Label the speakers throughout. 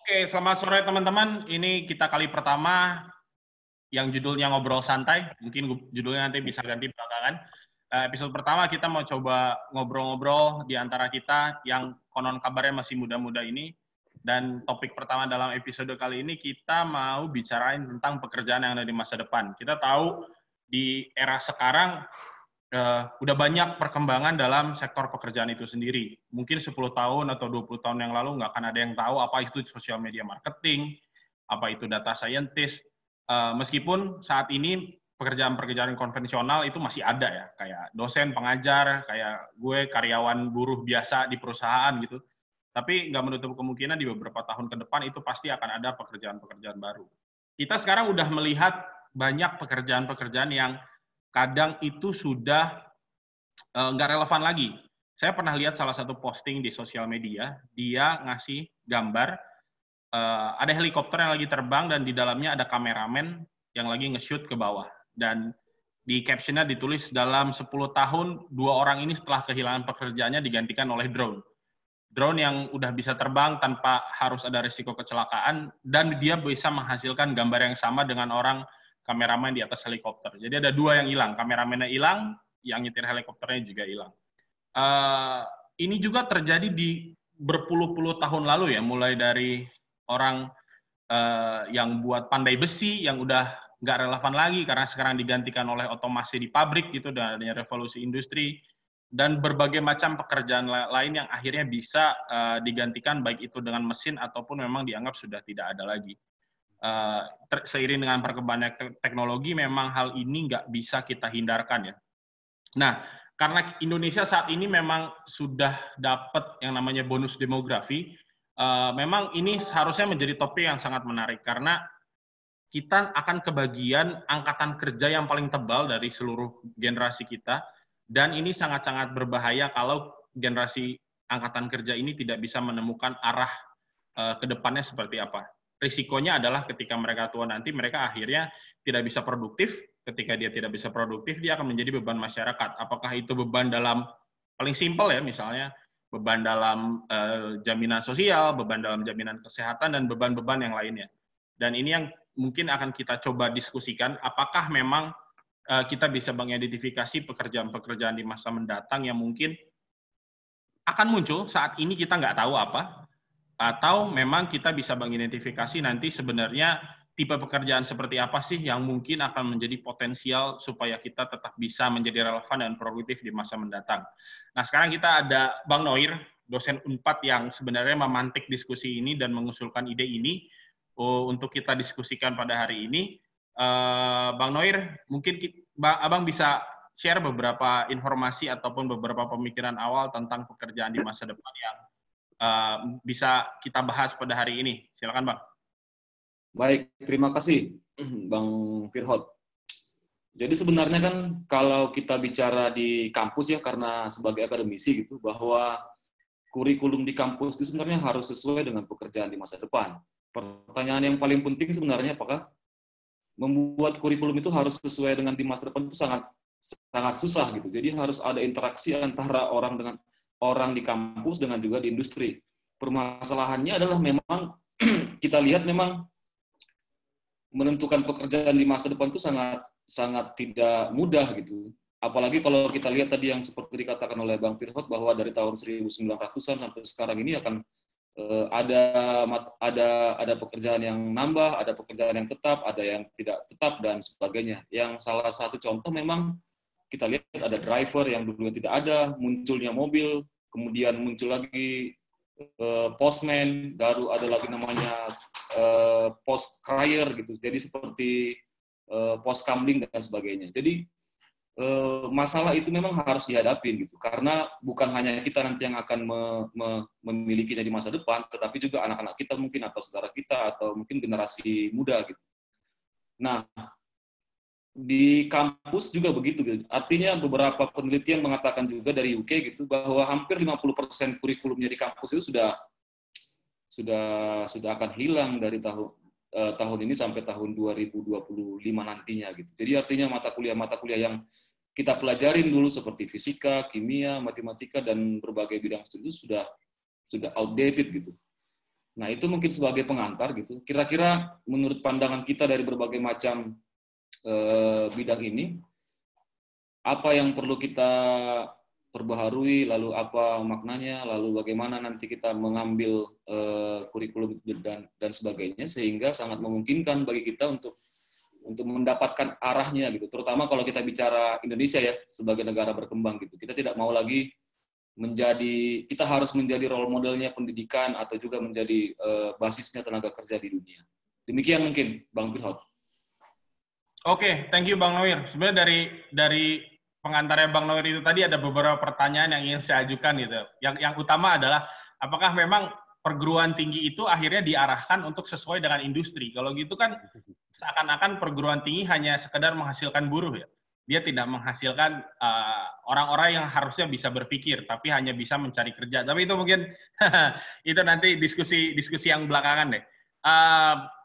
Speaker 1: Oke, selamat sore teman-teman. Ini kita kali pertama yang judulnya ngobrol santai. Mungkin judulnya nanti bisa ganti belakangan. Episode pertama kita mau coba ngobrol-ngobrol di antara kita yang konon kabarnya masih muda-muda ini. Dan topik pertama dalam episode kali ini kita mau bicarain tentang pekerjaan yang ada di masa depan. Kita tahu di era sekarang udah banyak perkembangan dalam sektor pekerjaan itu sendiri. Mungkin 10 tahun atau 20 tahun yang lalu nggak akan ada yang tahu apa itu social media marketing, apa itu data scientist. Meskipun saat ini pekerjaan-pekerjaan konvensional itu masih ada ya, kayak dosen, pengajar, kayak gue karyawan buruh biasa di perusahaan gitu. Tapi nggak menutup kemungkinan di beberapa tahun ke depan itu pasti akan ada pekerjaan-pekerjaan baru. Kita sekarang udah melihat banyak pekerjaan-pekerjaan yang kadang itu sudah nggak relevan lagi. Saya pernah lihat salah satu posting di sosial media, dia ngasih gambar, ada helikopter yang lagi terbang dan di dalamnya ada kameramen yang lagi nge-shoot ke bawah. Dan di caption-nya ditulis, dalam 10 tahun, 2 orang ini setelah kehilangan pekerjaannya digantikan oleh drone. Drone yang udah bisa terbang tanpa harus ada risiko kecelakaan, dan dia bisa menghasilkan gambar yang sama dengan orang kameramen di atas helikopter. Jadi ada 2 yang hilang, kameramennya hilang, yang nyetir helikopternya juga hilang. Ini juga terjadi di berpuluh-puluh tahun lalu ya, mulai dari orang yang buat pandai besi yang udah nggak relevan lagi karena sekarang digantikan oleh otomasi di pabrik gitu, dan adanya revolusi industri dan berbagai macam pekerjaan lain yang akhirnya bisa digantikan baik itu dengan mesin ataupun memang dianggap sudah tidak ada lagi. Seiring dengan perkembangan teknologi, memang hal ini nggak bisa kita hindarkan ya. Nah, karena Indonesia saat ini memang sudah dapat yang namanya bonus demografi, memang ini seharusnya menjadi topik yang sangat menarik karena kita akan kebagian angkatan kerja yang paling tebal dari seluruh generasi kita, dan ini sangat-sangat berbahaya kalau generasi angkatan kerja ini tidak bisa menemukan arah ke depannya seperti apa. Risikonya adalah ketika mereka tua nanti, mereka akhirnya tidak bisa produktif. Ketika dia tidak bisa produktif, dia akan menjadi beban masyarakat. Apakah itu beban dalam, paling simpel ya, misalnya beban dalam jaminan sosial, beban dalam jaminan kesehatan, dan beban-beban yang lainnya. Dan ini yang mungkin akan kita coba diskusikan, apakah memang kita bisa mengidentifikasi pekerjaan-pekerjaan di masa mendatang yang mungkin akan muncul saat ini kita nggak tahu apa, atau memang kita bisa mengidentifikasi nanti sebenarnya tipe pekerjaan seperti apa sih yang mungkin akan menjadi potensial supaya kita tetap bisa menjadi relevan dan produktif di masa mendatang. Nah, sekarang kita ada Bang Noir, dosen Unpad yang sebenarnya memantik diskusi ini dan mengusulkan ide ini untuk kita diskusikan pada hari ini. Bang Noir, mungkin Abang bisa share beberapa informasi ataupun beberapa pemikiran awal tentang pekerjaan di masa depan yang bisa kita bahas pada hari ini. Silakan, Bang.
Speaker 2: Baik, terima kasih, Bang Firhod. Jadi sebenarnya kan kalau kita bicara di kampus ya, karena sebagai akademisi gitu, bahwa kurikulum di kampus itu sebenarnya harus sesuai dengan pekerjaan di masa depan. Pertanyaan yang paling penting sebenarnya apakah membuat kurikulum itu harus sesuai dengan di masa depan itu sangat susah gitu. Jadi harus ada interaksi antara orang di kampus dengan juga di industri. Permasalahannya adalah memang kita lihat memang menentukan pekerjaan di masa depan itu sangat tidak mudah gitu. Apalagi kalau kita lihat tadi yang seperti dikatakan oleh Bang Firhod bahwa dari tahun 1900-an sampai sekarang ini akan ada pekerjaan yang nambah, ada pekerjaan yang tetap, ada yang tidak tetap dan sebagainya. Yang salah satu contoh memang kita lihat ada driver yang dulunya tidak ada, munculnya mobil, kemudian muncul lagi postman, baru ada lagi namanya post courier gitu. Jadi seperti post kamling dan sebagainya. Jadi masalah itu memang harus dihadapin gitu. Karena bukan hanya kita nanti yang akan memilikinya di masa depan, tetapi juga anak-anak kita mungkin atau saudara kita atau mungkin generasi muda gitu. Nah, di kampus juga begitu gitu. Artinya beberapa penelitian mengatakan juga dari UK gitu bahwa hampir 50% kurikulumnya di kampus itu sudah akan hilang dari tahun ini sampai tahun 2025 nantinya gitu. Jadi artinya mata kuliah yang kita pelajarin dulu seperti fisika, kimia, matematika dan berbagai bidang studi itu sudah outdated gitu. Nah, itu mungkin sebagai pengantar gitu. Kira-kira menurut pandangan kita dari berbagai macam bidang ini, apa yang perlu kita perbaharui, lalu apa maknanya, lalu bagaimana nanti kita mengambil kurikulum dan sebagainya, sehingga sangat memungkinkan bagi kita untuk mendapatkan arahnya gitu. Terutama kalau kita bicara Indonesia ya, sebagai negara berkembang gitu. Kita tidak mau lagi kita harus menjadi role modelnya pendidikan atau juga menjadi basisnya tenaga kerja di dunia. Demikian mungkin Bang Pirhot.
Speaker 1: Oke, thank you Bang Noir. Sebenarnya dari pengantarnya Bang Noir itu tadi ada beberapa pertanyaan yang ingin saya ajukan gitu. Yang utama adalah apakah memang perguruan tinggi itu akhirnya diarahkan untuk sesuai dengan industri? Kalau gitu kan seakan-akan perguruan tinggi hanya sekedar menghasilkan buruh ya. Dia tidak menghasilkan orang-orang yang harusnya bisa berpikir, tapi hanya bisa mencari kerja. Tapi itu mungkin itu nanti diskusi yang belakangan deh.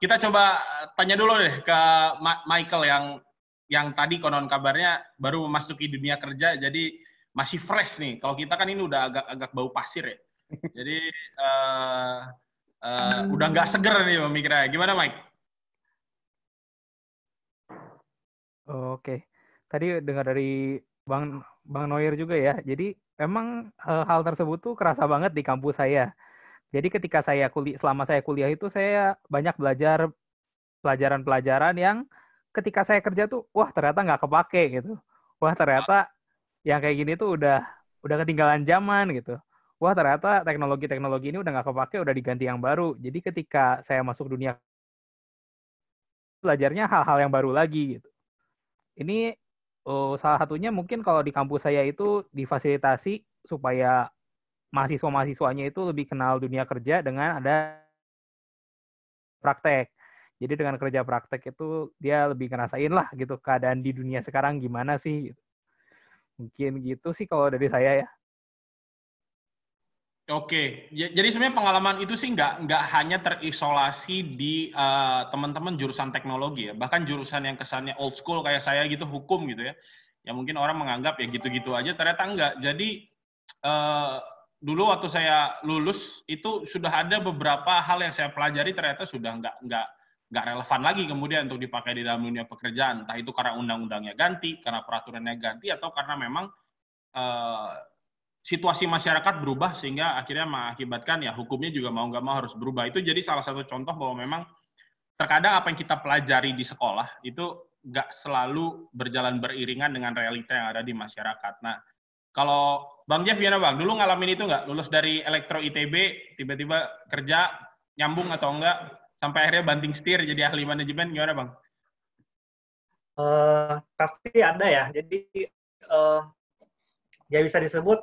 Speaker 1: Kita coba tanya dulu deh ke Michael yang tadi konon kabarnya baru memasuki dunia kerja, jadi masih fresh nih. Kalau kita kan ini udah agak bau pasir ya. Jadi udah nggak seger nih pemikirannya. Gimana Mike?
Speaker 3: Oke, tadi dengar dari Bang Noir juga ya. Jadi memang hal tersebut tuh kerasa banget di kampus saya. Jadi ketika selama saya kuliah itu saya banyak belajar pelajaran-pelajaran yang ketika saya kerja tuh, wah ternyata nggak kepake gitu. Wah ternyata yang kayak gini tuh udah ketinggalan zaman gitu. Wah ternyata teknologi-teknologi ini udah nggak kepake, udah diganti yang baru. Jadi ketika saya masuk dunia belajarnya hal-hal yang baru lagi gitu. Ini salah satunya mungkin kalau di kampus saya itu difasilitasi supaya mahasiswa-mahasiswanya itu lebih kenal dunia kerja dengan ada praktek. Jadi dengan kerja praktek itu dia lebih ngerasain lah gitu keadaan di dunia sekarang gimana sih. Gitu. Mungkin gitu sih kalau dari saya ya.
Speaker 1: Oke, jadi sebenarnya pengalaman itu sih nggak hanya terisolasi di teman-teman jurusan teknologi ya, bahkan jurusan yang kesannya old school kayak saya gitu, hukum gitu ya, yang mungkin orang menganggap ya gitu-gitu aja, ternyata enggak. Jadi dulu waktu saya lulus itu sudah ada beberapa hal yang saya pelajari ternyata sudah nggak relevan lagi kemudian untuk dipakai di dalam dunia pekerjaan, entah itu karena undang-undangnya ganti, karena peraturannya ganti, atau karena memang situasi masyarakat berubah sehingga akhirnya mengakibatkan ya hukumnya juga mau nggak mau harus berubah. Itu jadi salah satu contoh bahwa memang terkadang apa yang kita pelajari di sekolah itu nggak selalu berjalan beriringan dengan realita yang ada di masyarakat. Nah, kalau Bang Jeff gimana Bang? Dulu ngalamin itu nggak? Lulus dari Elektro ITB, tiba-tiba kerja, nyambung atau enggak, sampai akhirnya banting setir jadi ahli manajemen, gimana Bang?
Speaker 4: Pasti ada ya. Jadi ya bisa disebut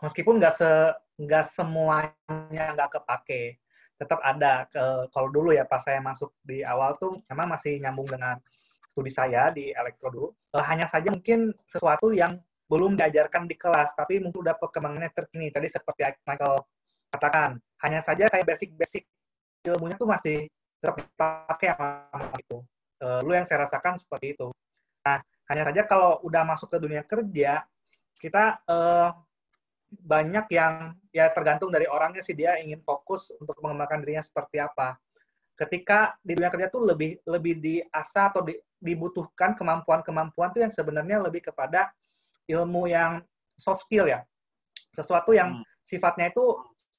Speaker 4: meskipun nggak semuanya nggak kepake, tetap ada. Kalau dulu ya pas saya masuk di awal tuh memang masih nyambung dengan studi saya di elektro dulu. Hanya saja mungkin sesuatu yang belum diajarkan di kelas, tapi mungkin udah perkembangannya terkini. Tadi seperti Michael katakan, hanya saja kayak basic-basic ilmunya tuh masih tetap dipakai sama itu. Dulu yang saya rasakan seperti itu. Nah, hanya saja kalau udah masuk ke dunia kerja, kita banyak yang ya tergantung dari orangnya sih, dia ingin fokus untuk mengembangkan dirinya seperti apa. Ketika di dunia kerja tuh lebih diasah atau dibutuhkan kemampuan-kemampuan tuh yang sebenarnya lebih kepada ilmu yang soft skill ya. Sesuatu yang sifatnya itu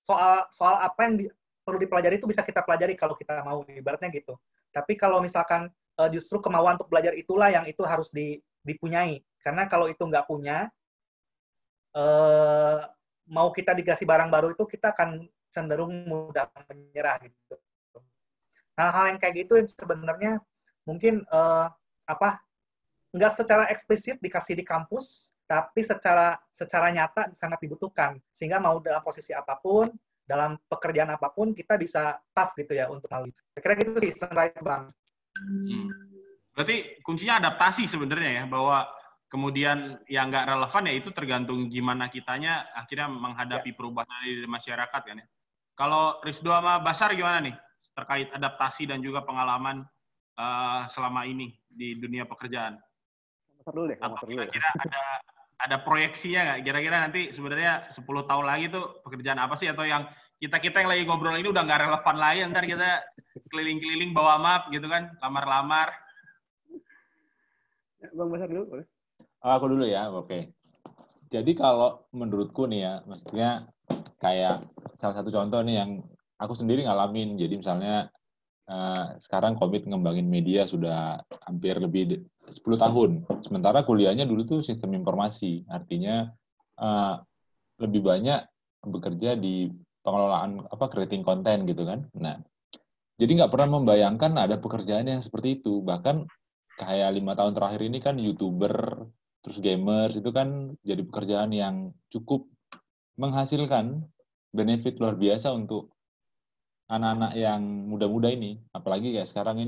Speaker 4: soal apa yang perlu dipelajari itu bisa kita pelajari kalau kita mau, ibaratnya gitu. Tapi kalau misalkan justru kemauan untuk belajar itulah yang itu harus dipunyai. Karena kalau itu nggak punya, mau kita dikasih barang baru itu kita akan cenderung mudah menyerah gitu. Hal-hal yang kayak gitu yang sebenarnya mungkin nggak secara eksplisit dikasih di kampus, tapi secara nyata sangat dibutuhkan, sehingga mau dalam posisi apapun, dalam pekerjaan apapun kita bisa tough gitu ya untuk melalui. Kira-kira gitu sih, Bang.
Speaker 1: Berarti kuncinya adaptasi sebenarnya ya, bahwa kemudian yang nggak relevan ya itu tergantung gimana kitanya akhirnya menghadapi perubahan di masyarakat kan ya. Kalau Rizdo sama Basar gimana nih terkait adaptasi dan juga pengalaman selama ini di dunia pekerjaan? Atau kira-kira ada proyeksinya nggak? Kira-kira nanti sebenarnya 10 tahun lagi tuh pekerjaan apa sih, atau yang kita yang lagi ngobrol ini udah nggak relevan lagi, ntar kita keliling-keliling bawa map gitu kan, lamar-lamar.
Speaker 5: Bang Basar dulu boleh?
Speaker 6: Aku dulu ya, oke. Jadi kalau menurutku nih ya, maksudnya kayak salah satu contoh nih yang aku sendiri ngalamin. Jadi misalnya sekarang Komit ngembangin media sudah hampir lebih 10 tahun. Sementara kuliahnya dulu tuh sistem informasi. Artinya lebih banyak bekerja di pengelolaan creating konten gitu kan. Nah, jadi nggak pernah membayangkan ada pekerjaan yang seperti itu. Bahkan kayak 5 tahun terakhir ini kan YouTuber, terus gamers, itu kan jadi pekerjaan yang cukup menghasilkan benefit luar biasa untuk anak-anak yang muda-muda ini. Apalagi kayak sekarang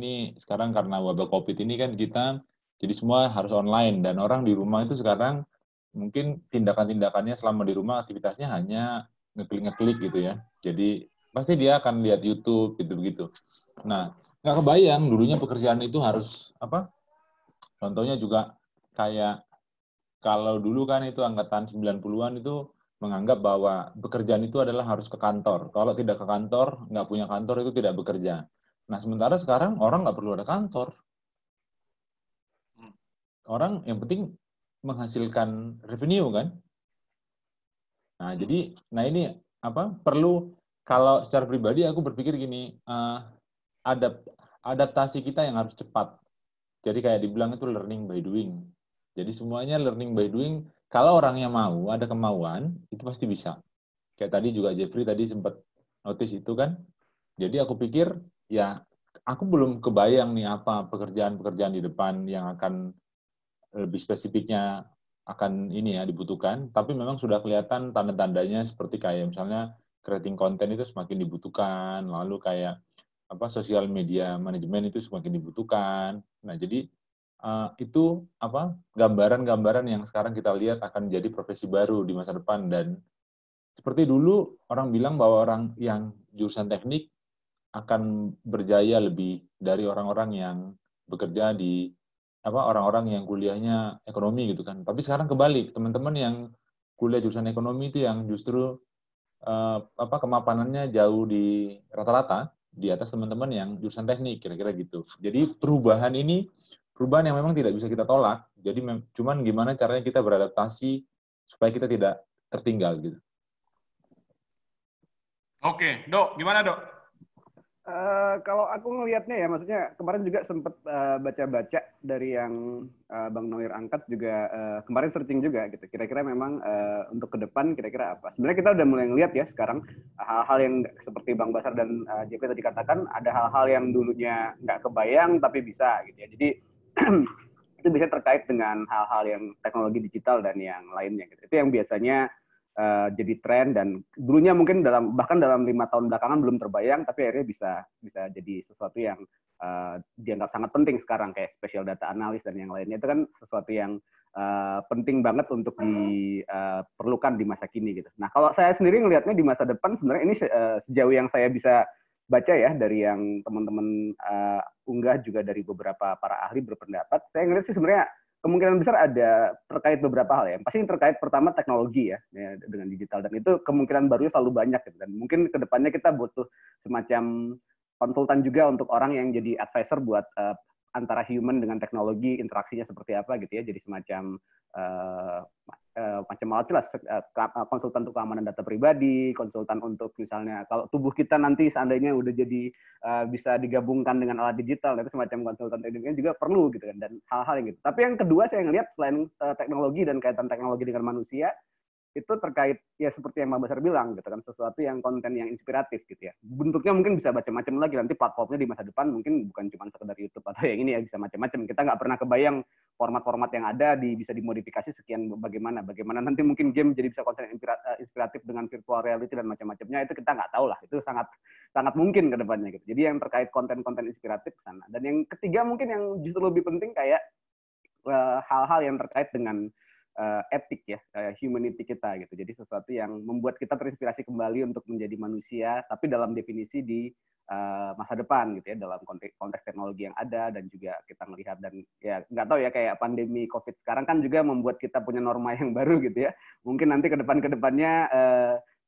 Speaker 6: karena wabah COVID ini kan kita jadi semua harus online, dan orang di rumah itu sekarang mungkin tindakan-tindakannya selama di rumah aktivitasnya hanya ngeklik-ngeklik gitu ya. Jadi pasti dia akan lihat YouTube gitu-begitu. Nah, nggak kebayang dulunya pekerjaan itu harus contohnya juga kayak kalau dulu kan itu angkatan 90-an itu menganggap bahwa pekerjaan itu adalah harus ke kantor. Kalau tidak ke kantor, nggak punya kantor itu tidak bekerja. Nah, sementara sekarang orang nggak perlu ada kantor. Orang yang penting menghasilkan revenue kan. Nah, jadi ini perlu, kalau secara pribadi aku berpikir gini, adaptasi kita yang harus cepat. Jadi kayak dibilang itu learning by doing. Jadi semuanya learning by doing. Kalau orangnya mau, ada kemauan, itu pasti bisa. Kayak tadi juga Jeffrey tadi sempat notice itu kan. Jadi aku pikir, ya aku belum kebayang nih apa pekerjaan-pekerjaan di depan yang akan lebih spesifiknya akan dibutuhkan. Tapi memang sudah kelihatan tanda-tandanya seperti kayak misalnya creating content itu semakin dibutuhkan, lalu kayak sosial media manajemen itu semakin dibutuhkan. Nah, jadi itu gambaran-gambaran yang sekarang kita lihat akan jadi profesi baru di masa depan. Dan seperti dulu orang bilang bahwa orang yang jurusan teknik akan berjaya lebih dari orang-orang yang bekerja di orang-orang yang kuliahnya ekonomi gitu kan. Tapi sekarang kebalik, teman-teman yang kuliah jurusan ekonomi itu yang justru kemapanannya jauh di rata-rata di atas teman-teman yang jurusan teknik, kira-kira gitu. Jadi perubahan yang memang tidak bisa kita tolak. Jadi cuman gimana caranya kita beradaptasi supaya kita tidak tertinggal gitu.
Speaker 1: Oke, Dok, gimana Dok?
Speaker 5: Kalau aku ngelihatnya ya, maksudnya kemarin juga sempat baca-baca dari yang Bang Noir angkat juga, kemarin searching juga gitu. Kira-kira memang untuk ke depan kira-kira apa? Sebenarnya kita udah mulai ngelihat ya sekarang hal-hal yang seperti Bang Basar dan JP tadi katakan, ada hal-hal yang dulunya nggak kebayang tapi bisa gitu ya. Jadi itu bisa terkait dengan hal-hal yang teknologi digital dan yang lainnya gitu. Itu yang biasanya jadi tren, dan dulunya mungkin bahkan dalam 5 tahun belakangan belum terbayang, tapi akhirnya bisa jadi sesuatu yang dianggap sangat penting sekarang, kayak special data analis dan yang lainnya. Itu kan sesuatu yang penting banget untuk diperlukan di masa kini gitu. Nah, kalau saya sendiri ngelihatnya di masa depan, sebenarnya ini sejauh yang saya bisa baca ya dari yang teman-teman unggah juga dari beberapa para ahli berpendapat, saya ngelihat sih sebenarnya kemungkinan besar ada terkait beberapa hal ya. Pasti yang terkait pertama teknologi ya dengan digital, dan itu kemungkinan barunya selalu banyak gitu. Dan mungkin kedepannya kita butuh semacam konsultan juga untuk orang yang jadi advisor buat antara human dengan teknologi, interaksinya seperti apa gitu ya. Jadi semacam macam alat lah, konsultan untuk keamanan data pribadi, konsultan untuk misalnya kalau tubuh kita nanti seandainya udah jadi bisa digabungkan dengan alat digital, itu semacam konsultan tekniknya juga perlu gitu kan, dan hal-hal yang gitu. Tapi yang kedua saya ngelihat selain teknologi dan kaitan teknologi dengan manusia, itu terkait ya seperti yang Bang Basar bilang gitu kan, sesuatu yang konten yang inspiratif gitu ya. Bentuknya mungkin bisa macam-macam lagi, nanti platformnya di masa depan mungkin bukan cuma sekedar YouTube atau yang ini ya, bisa macam-macam. Kita nggak pernah kebayang format-format yang ada bisa dimodifikasi sekian bagaimana nanti mungkin game jadi bisa konten inspiratif dengan virtual reality dan macam-macamnya, itu kita nggak tahu lah, itu sangat mungkin ke depannya gitu. Jadi yang terkait konten-konten inspiratif sana. Dan yang ketiga mungkin yang justru lebih penting kayak hal-hal yang terkait dengan etik ya, humanity kita gitu. Jadi sesuatu yang membuat kita terinspirasi kembali untuk menjadi manusia, tapi dalam definisi di masa depan gitu ya, dalam konteks teknologi yang ada, dan juga kita melihat dan ya nggak tahu ya, kayak pandemi COVID sekarang kan juga membuat kita punya norma yang baru gitu ya. Mungkin nanti ke depannya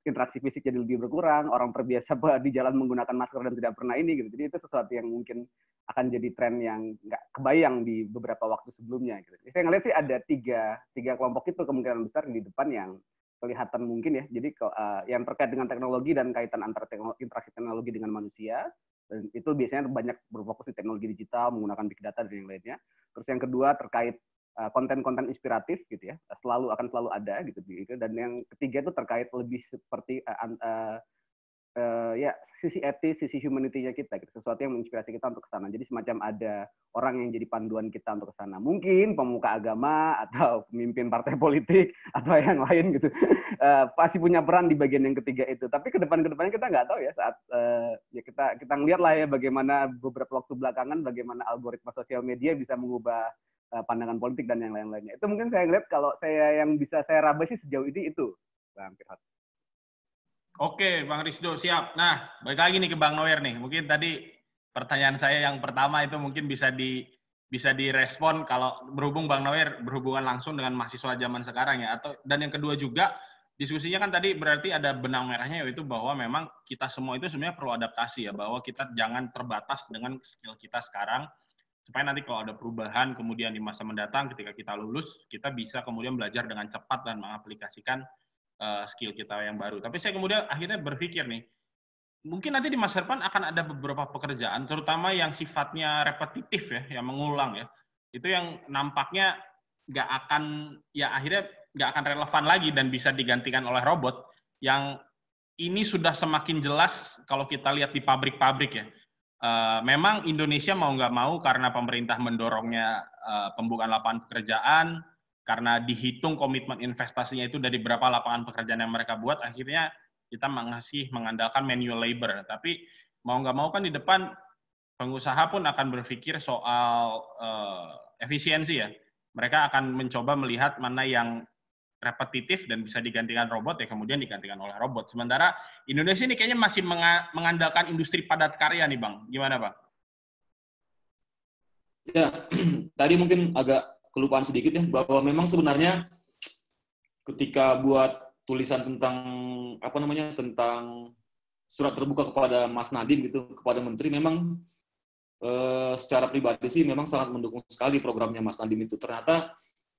Speaker 5: interaksi fisik jadi lebih berkurang, orang terbiasa di jalan menggunakan masker dan tidak pernah ini gitu. Jadi itu sesuatu yang mungkin akan jadi tren yang nggak kebayang di beberapa waktu sebelumnya gitu. Saya ngeliat sih ada tiga kelompok itu kemungkinan besar di depan yang kelihatan mungkin ya. Jadi yang terkait dengan teknologi dan kaitan antara interaksi teknologi dengan manusia, dan itu biasanya banyak berfokus di teknologi digital menggunakan big data dan yang lainnya. Terus yang kedua terkait konten-konten inspiratif gitu ya, akan selalu ada gitu. Dan yang ketiga itu terkait lebih seperti ya sisi etis, sisi humanity-nya kita gitu. Sesuatu yang menginspirasi kita untuk ke sana. Jadi semacam ada orang yang jadi panduan kita untuk ke sana. Mungkin pemuka agama atau pemimpin partai politik atau yang lain gitu. Pasti punya peran di bagian yang ketiga itu. Tapi kedepannya kita nggak tahu ya, saat ya kita ngeliat lah ya bagaimana beberapa waktu belakangan bagaimana algoritma sosial media bisa mengubah pandangan politik dan yang lain-lainnya. Itu mungkin saya ngeliat, kalau saya yang bisa saya raba sih sejauh ini itu, Bang Firhat.
Speaker 1: Oke, Bang Risdo, siap. Nah, balik lagi nih ke Bang Noer nih. Mungkin tadi pertanyaan saya yang pertama itu mungkin bisa direspon kalau berhubung Bang Noer berhubungan langsung dengan mahasiswa zaman sekarang ya. Dan yang kedua juga, diskusinya kan tadi berarti ada benang merahnya, yaitu bahwa memang kita semua itu sebenarnya perlu adaptasi ya, bahwa kita jangan terbatas dengan skill kita sekarang, supaya nanti kalau ada perubahan kemudian di masa mendatang ketika kita lulus, kita bisa kemudian belajar dengan cepat dan mengaplikasikan skill kita yang baru. Tapi saya kemudian akhirnya berpikir nih, mungkin nanti di masa depan akan ada beberapa pekerjaan, terutama yang sifatnya repetitif ya, yang mengulang ya, itu yang nampaknya akhirnya nggak akan relevan lagi dan bisa digantikan oleh robot, yang ini sudah semakin jelas kalau kita lihat di pabrik-pabrik ya. Memang Indonesia mau nggak mau karena pemerintah mendorongnya pembukaan lapangan pekerjaan, karena dihitung komitmen investasinya itu dari berapa lapangan pekerjaan yang mereka buat, akhirnya kita mengandalkan manual labor. Tapi mau nggak mau kan di depan pengusaha pun akan berpikir soal efisiensi ya. Mereka akan mencoba melihat mana yang repetitif dan bisa digantikan robot, ya kemudian digantikan oleh robot. Sementara Indonesia ini kayaknya masih mengandalkan industri padat karya nih Bang. Gimana Bang?
Speaker 2: Ya, tadi mungkin agak kelupaan sedikit ya, bahwa memang sebenarnya ketika buat tulisan tentang tentang surat terbuka kepada Mas Nadiem gitu, kepada Menteri, memang secara pribadi sih memang sangat mendukung sekali programnya Mas Nadiem itu. Ternyata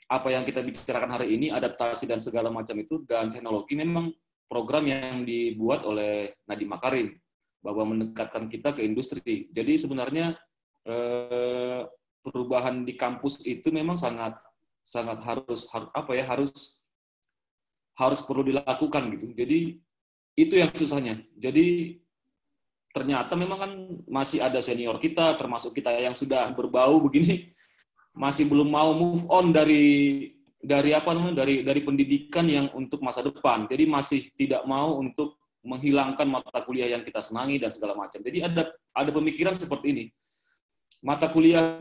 Speaker 2: apa yang kita bicarakan hari ini, adaptasi dan segala macam itu, dan teknologi, memang program yang dibuat oleh Nadiem Makarim, bahwa mendekatkan kita ke industri. Jadi sebenarnya perubahan di kampus itu memang sangat harus perlu dilakukan gitu. Jadi itu yang susahnya. Jadi ternyata memang kan masih ada senior kita, termasuk kita yang sudah berbau begini, masih belum mau move on dari pendidikan yang untuk masa depan. Jadi masih tidak mau untuk menghilangkan mata kuliah yang kita senangi dan segala macam. Jadi ada pemikiran seperti ini. Mata kuliah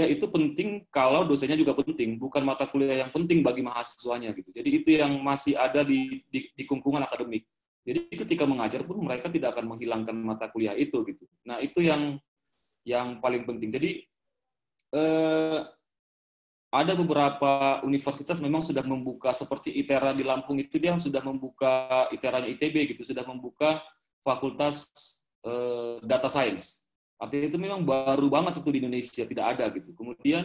Speaker 2: itu penting kalau dosennya juga penting, bukan mata kuliah yang penting bagi mahasiswanya gitu. Jadi itu yang masih ada di kungkungan akademik. Jadi ketika mengajar pun mereka tidak akan menghilangkan mata kuliah itu gitu. Nah, itu yang paling penting. Jadi ada beberapa universitas memang sudah membuka, seperti ITERA di Lampung itu, dia sudah membuka, ITERA-nya ITB gitu, sudah membuka fakultas data science. Artinya itu memang baru banget itu di Indonesia, tidak ada gitu. Kemudian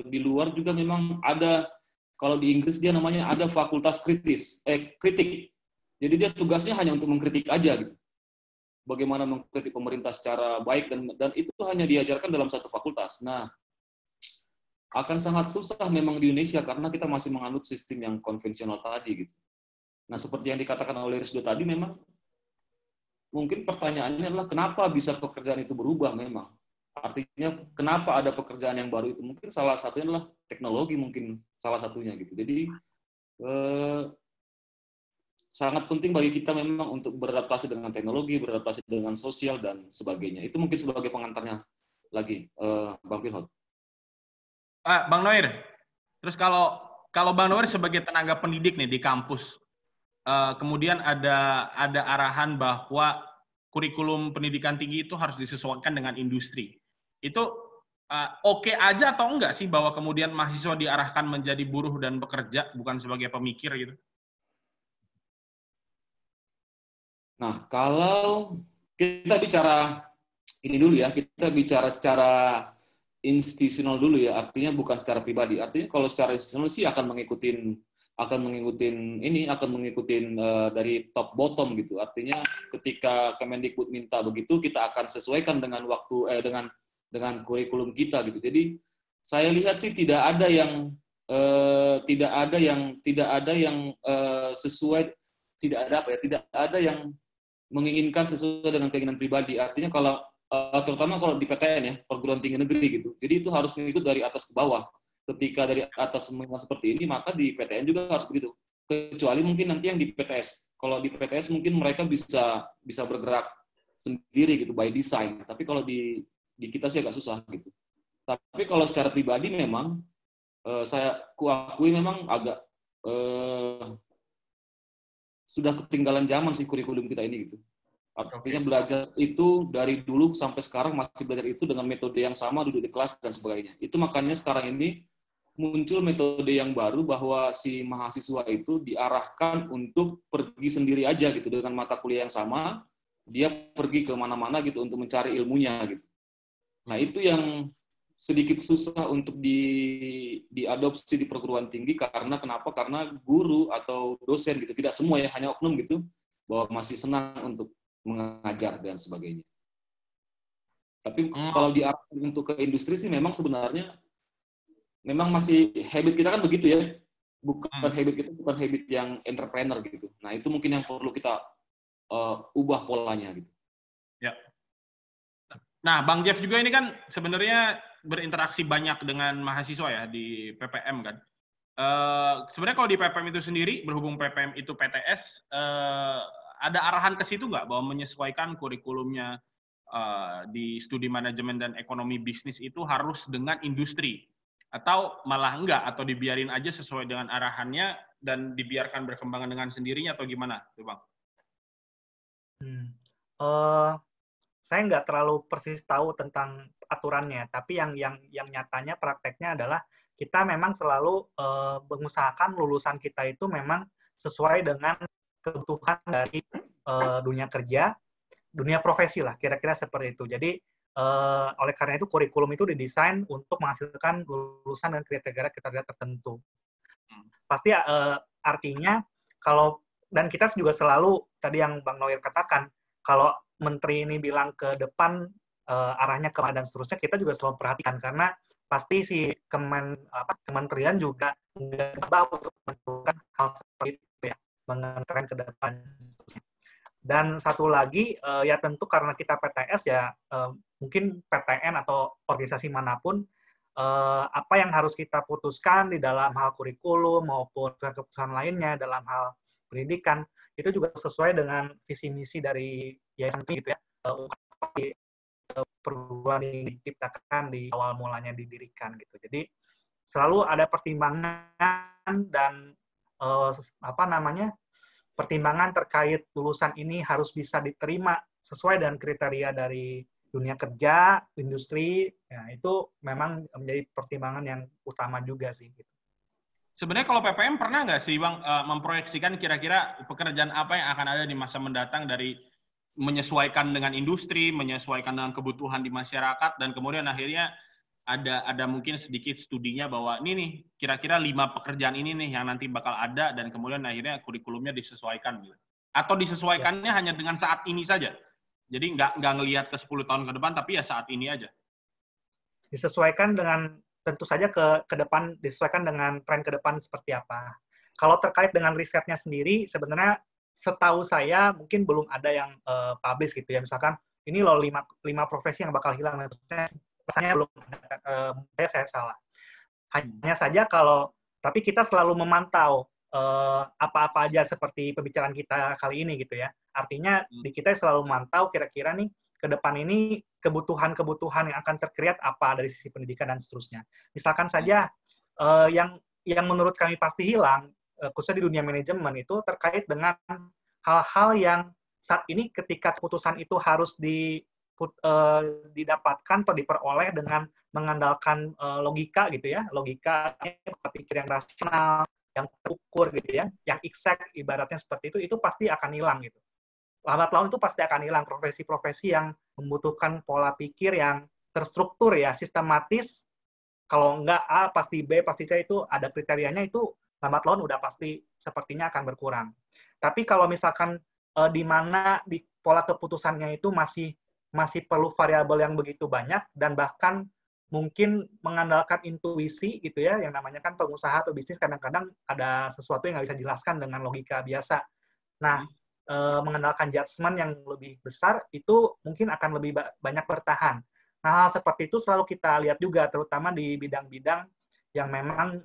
Speaker 2: di luar juga memang ada, kalau di Inggris dia namanya ada fakultas kritik. Jadi dia tugasnya hanya untuk mengkritik aja gitu. Bagaimana mengkritik pemerintah secara baik, dan itu hanya diajarkan dalam satu fakultas. Nah, akan sangat susah memang di Indonesia karena kita masih menganut sistem yang konvensional tadi gitu. Nah, seperti yang dikatakan oleh Risdo tadi, memang mungkin pertanyaannya adalah kenapa bisa pekerjaan itu berubah memang. Artinya kenapa ada pekerjaan yang baru itu? Mungkin salah satunya adalah teknologi, mungkin salah satunya gitu. Jadi sangat penting bagi kita memang untuk beradaptasi dengan teknologi, beradaptasi dengan sosial dan sebagainya. Itu mungkin sebagai pengantarnya lagi, Bang Firhat.
Speaker 1: Bang Noir, terus kalau Bang Noir sebagai tenaga pendidik nih di kampus, kemudian ada arahan bahwa kurikulum pendidikan tinggi itu harus disesuaikan dengan industri. Itu oke aja atau enggak sih bahwa kemudian mahasiswa diarahkan menjadi buruh dan bekerja, bukan sebagai pemikir gitu?
Speaker 2: Nah, kalau kita bicara ini dulu ya, kita bicara secara institusional dulu ya, artinya bukan secara pribadi. Artinya kalau secara institusional sih akan mengikutin dari top bottom gitu. Artinya ketika Kemendikbud minta begitu, kita akan sesuaikan dengan dengan kurikulum kita gitu. Jadi saya lihat sih tidak ada yang sesuai, tidak ada yang menginginkan sesuai dengan keinginan pribadi. Artinya kalau terutama kalau di PTN ya, perguruan tinggi negeri gitu. Jadi itu harus mengikut dari atas ke bawah. Ketika dari atas semua seperti ini, maka di PTN juga harus begitu. Kecuali mungkin nanti yang di PTS. Kalau di PTS mungkin mereka bisa bergerak sendiri gitu by design. Tapi kalau di kita sih agak susah gitu. Tapi kalau secara pribadi memang saya kuakui memang agak sudah ketinggalan zaman sih kurikulum kita ini gitu. Artinya belajar itu dari dulu sampai sekarang masih belajar itu dengan metode yang sama, duduk di kelas dan sebagainya. Itu makanya sekarang ini muncul metode yang baru bahwa si mahasiswa itu diarahkan untuk pergi sendiri aja gitu dengan mata kuliah yang sama, dia pergi ke mana-mana gitu untuk mencari ilmunya gitu. Nah, itu yang sedikit susah untuk diadopsi di perguruan tinggi karena kenapa? Karena guru atau dosen gitu, tidak semua ya, hanya oknum gitu, bahwa masih senang untuk mengajar dan sebagainya. Tapi kalau diarahkan untuk ke industri sih memang sebenarnya memang masih habit kita kan begitu ya. Habit kita bukan habit yang entrepreneur gitu. Nah, itu mungkin yang perlu kita ubah polanya gitu.
Speaker 1: Ya. Nah, Bang Jeff juga ini kan sebenarnya berinteraksi banyak dengan mahasiswa ya di PPM kan. Sebenarnya kalau di PPM itu sendiri, berhubung PPM itu PTS, ada arahan ke situ nggak bahwa menyesuaikan kurikulumnya di studi manajemen dan ekonomi bisnis itu harus dengan industri? Atau malah enggak, atau dibiarin aja sesuai dengan arahannya dan dibiarkan berkembang dengan sendirinya, atau gimana tuh Bang?
Speaker 4: Saya nggak terlalu persis tahu tentang aturannya, tapi yang nyatanya prakteknya adalah kita memang selalu mengusahakan lulusan kita itu memang sesuai dengan kebutuhan dari dunia kerja, dunia profesi lah, kira-kira seperti itu. Jadi oleh karena itu kurikulum itu didesain untuk menghasilkan lulusan dan kriteria tertentu. Pasti artinya kalau, dan kita juga selalu tadi yang Bang Noir katakan, kalau menteri ini bilang ke depan arahnya kemana dan seterusnya, kita juga selalu perhatikan karena pasti si kementerian juga nggak bawa untuk menentukan hal seperti itu ya, mengenai ke depan. Dan satu lagi ya tentu karena kita PTS ya mungkin PTN atau organisasi manapun apa yang harus kita putuskan di dalam hal kurikulum maupun keputusan lainnya dalam hal pendidikan itu juga sesuai dengan visi misi dari yayasan gitu ya, perguruan yang diciptakan di awal mulanya didirikan gitu. Jadi selalu ada pertimbangan dan pertimbangan terkait lulusan ini harus bisa diterima sesuai dengan kriteria dari dunia kerja, industri, ya itu memang menjadi pertimbangan yang utama juga sih. Gitu.
Speaker 1: Sebenarnya kalau PPM pernah nggak sih Bang memproyeksikan kira-kira pekerjaan apa yang akan ada di masa mendatang dari menyesuaikan dengan industri, menyesuaikan dengan kebutuhan di masyarakat, dan kemudian akhirnya ada mungkin sedikit studinya bahwa ini nih kira-kira 5 pekerjaan ini nih yang nanti bakal ada, dan kemudian akhirnya kurikulumnya disesuaikan gitu. Atau disesuaikannya hanya dengan saat ini saja. Jadi nggak ngelihat ke 10 tahun ke depan, tapi ya saat ini aja.
Speaker 4: Disesuaikan dengan, tentu saja ke depan, disesuaikan dengan tren ke depan seperti apa. Kalau terkait dengan risetnya sendiri, sebenarnya setahu saya mungkin belum ada yang publish gitu ya. Misalkan, ini loh 5 profesi yang bakal hilang. Rasanya belum ada, saya salah. Hanya saja tapi kita selalu memantau apa-apa aja seperti pembicaraan kita kali ini gitu ya. Artinya di kita selalu memantau kira-kira nih ke depan ini kebutuhan-kebutuhan yang akan terkreat apa dari sisi pendidikan dan seterusnya. Misalkan saja yang menurut kami pasti hilang, khususnya di dunia manajemen itu terkait dengan hal-hal yang saat ini ketika keputusan itu harus didapatkan atau diperoleh dengan mengandalkan logika gitu ya, logika berpikir yang rasional, yang terukur gitu ya, yang exact ibaratnya seperti itu pasti akan hilang gitu. lambat laun itu pasti akan hilang profesi-profesi yang membutuhkan pola pikir yang terstruktur ya, sistematis. Kalau enggak A pasti B pasti C, itu ada kriterianya, itu lambat laun udah pasti sepertinya akan berkurang. Tapi kalau misalkan di mana di pola keputusannya itu masih perlu variabel yang begitu banyak, dan bahkan mungkin mengandalkan intuisi gitu ya, yang namanya kan pengusaha atau bisnis kadang-kadang ada sesuatu yang nggak bisa dijelaskan dengan logika biasa. Nah, mengandalkan judgement yang lebih besar itu mungkin akan lebih banyak bertahan. Nah, hal seperti itu selalu kita lihat juga, terutama di bidang-bidang yang memang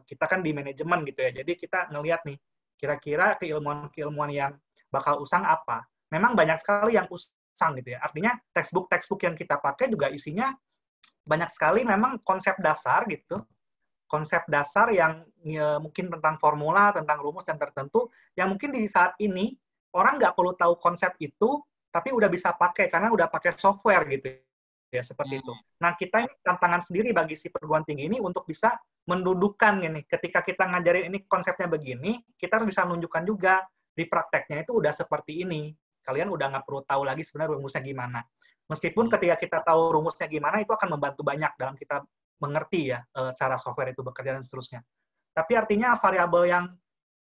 Speaker 4: kita kan di manajemen gitu ya. Jadi kita ngelihat nih, kira-kira keilmuan-keilmuan yang bakal usang apa. Memang banyak sekali yang usang gitu ya. Artinya textbook yang kita pakai juga isinya banyak sekali memang konsep dasar gitu. Konsep dasar yang mungkin tentang formula, tentang rumus yang tertentu, yang mungkin di saat ini orang nggak perlu tahu konsep itu, tapi udah bisa pakai karena udah pakai software gitu ya, seperti itu. Nah, kita ini tantangan sendiri bagi si perguruan tinggi ini untuk bisa mendudukan ini. Ketika kita ngajarin ini konsepnya begini, kita harus bisa menunjukkan juga di prakteknya itu udah seperti ini. Kalian udah nggak perlu tahu lagi sebenarnya rumusnya gimana. Meskipun ketika kita tahu rumusnya gimana, itu akan membantu banyak dalam kita mengerti ya cara software itu bekerja dan seterusnya. Tapi artinya variabel yang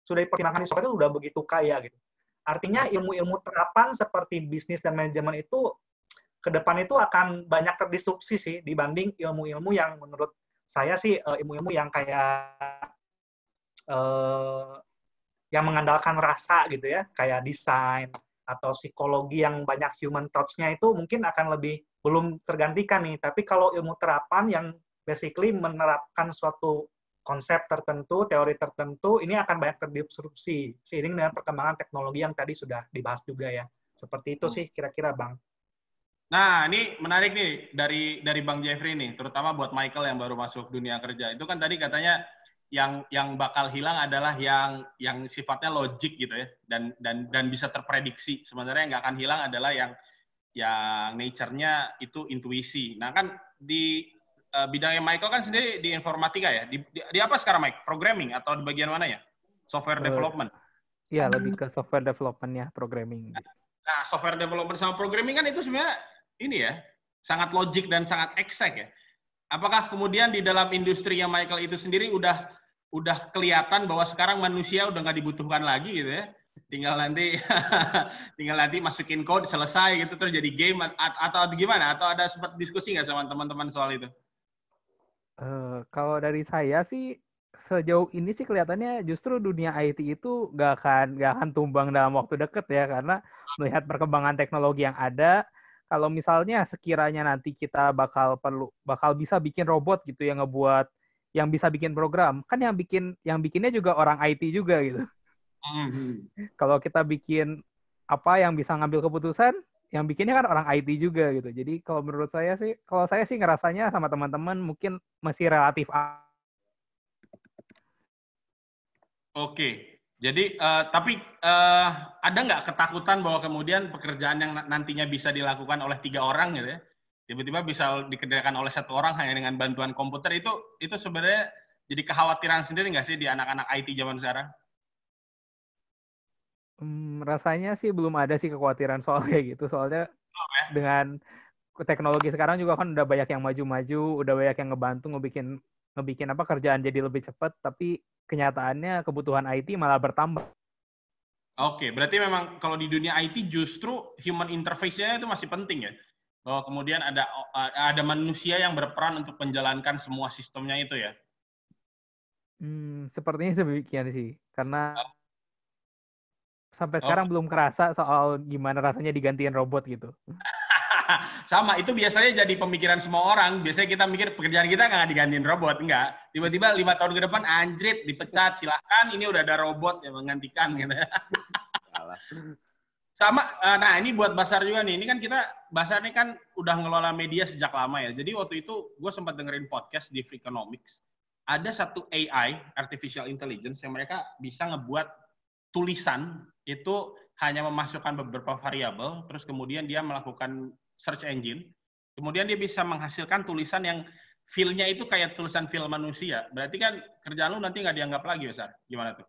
Speaker 4: sudah dipertimbangkan di software itu udah begitu kaya gitu. Artinya ilmu-ilmu terapan seperti bisnis dan manajemen itu ke depan itu akan banyak terdisrupsi sih dibanding ilmu-ilmu yang menurut saya sih ilmu-ilmu yang kayak yang mengandalkan rasa gitu ya, kayak desain atau psikologi yang banyak human touch-nya itu mungkin akan lebih belum tergantikan nih. Tapi kalau ilmu terapan yang basically menerapkan suatu konsep tertentu, teori tertentu, ini akan banyak terdisrupsi seiring dengan perkembangan teknologi yang tadi sudah dibahas juga ya. Seperti itu sih kira-kira, Bang.
Speaker 1: Nah, ini menarik nih dari Bang Jeffrey nih, terutama buat Michael yang baru masuk dunia kerja. Itu kan tadi katanya yang bakal hilang adalah yang sifatnya logik gitu ya, dan bisa terprediksi. Sebenarnya yang nggak akan hilang adalah yang nature-nya itu intuisi. Nah, kan di bidangnya Michael kan sendiri di informatika ya. Di apa sekarang, Mike? Programming atau di bagian mana ya? Software development?
Speaker 3: Iya, lebih ke software development ya, programming.
Speaker 1: Nah, software development sama programming kan itu sebenarnya ini ya, sangat logik dan sangat exact ya. Apakah kemudian di dalam industri yang Michael itu sendiri udah kelihatan bahwa sekarang manusia udah nggak dibutuhkan lagi gitu ya? Tinggal nanti masukin code selesai gitu terus jadi game atau gimana? Atau ada sempat diskusi nggak sama teman-teman soal itu?
Speaker 3: Kalau dari saya sih sejauh ini sih kelihatannya justru dunia IT itu nggak akan tumbang dalam waktu dekat ya, karena melihat perkembangan teknologi yang ada. Kalau misalnya sekiranya nanti kita bakal bisa bikin robot gitu yang yang bisa bikin program, kan yang bikinnya juga orang IT juga gitu. Kalau kita bikin apa yang bisa ngambil keputusan, yang bikinnya kan orang IT juga gitu. Jadi kalau menurut saya sih, kalau saya sih ngerasanya sama teman-teman mungkin masih relatif.
Speaker 1: Oke, jadi tapi ada nggak ketakutan bahwa kemudian pekerjaan yang nantinya bisa dilakukan oleh 3 orang gitu ya, tiba-tiba bisa dikerjakan oleh 1 orang hanya dengan bantuan komputer, itu sebenarnya jadi kekhawatiran sendiri nggak sih di anak-anak IT zaman sekarang?
Speaker 3: Rasanya sih belum ada sih kekhawatiran soal kayak gitu. Soalnya dengan teknologi sekarang juga kan udah banyak yang maju-maju, udah banyak yang ngebantu ngebikin apa kerjaan jadi lebih cepat, tapi kenyataannya kebutuhan IT malah bertambah.
Speaker 1: Oke, berarti memang kalau di dunia IT justru human interface-nya itu masih penting ya? Bahwa kemudian ada manusia yang berperan untuk menjalankan semua sistemnya itu ya?
Speaker 3: Sepertinya demikian sih. Karena sampai sekarang belum kerasa soal gimana rasanya digantiin robot gitu.
Speaker 1: Sama, itu biasanya jadi pemikiran semua orang. Biasanya kita mikir pekerjaan kita nggak digantiin robot. Enggak. Tiba-tiba 5 tahun ke depan, anjrit, dipecat, silakan, ini udah ada robot yang menggantikan. Gitu. Sama, nah ini buat Basar juga nih. Ini kan Basar ini kan udah ngelola media sejak lama ya. Jadi waktu itu gue sempat dengerin podcast di Freakonomics. Ada satu AI, Artificial Intelligence, yang mereka bisa ngebuat tulisan itu hanya memasukkan beberapa variabel, terus kemudian dia melakukan search engine, kemudian dia bisa menghasilkan tulisan yang feel-nya itu kayak tulisan feel manusia. Berarti kan kerjaan lu nanti nggak dianggap lagi, Basar. Gimana tuh?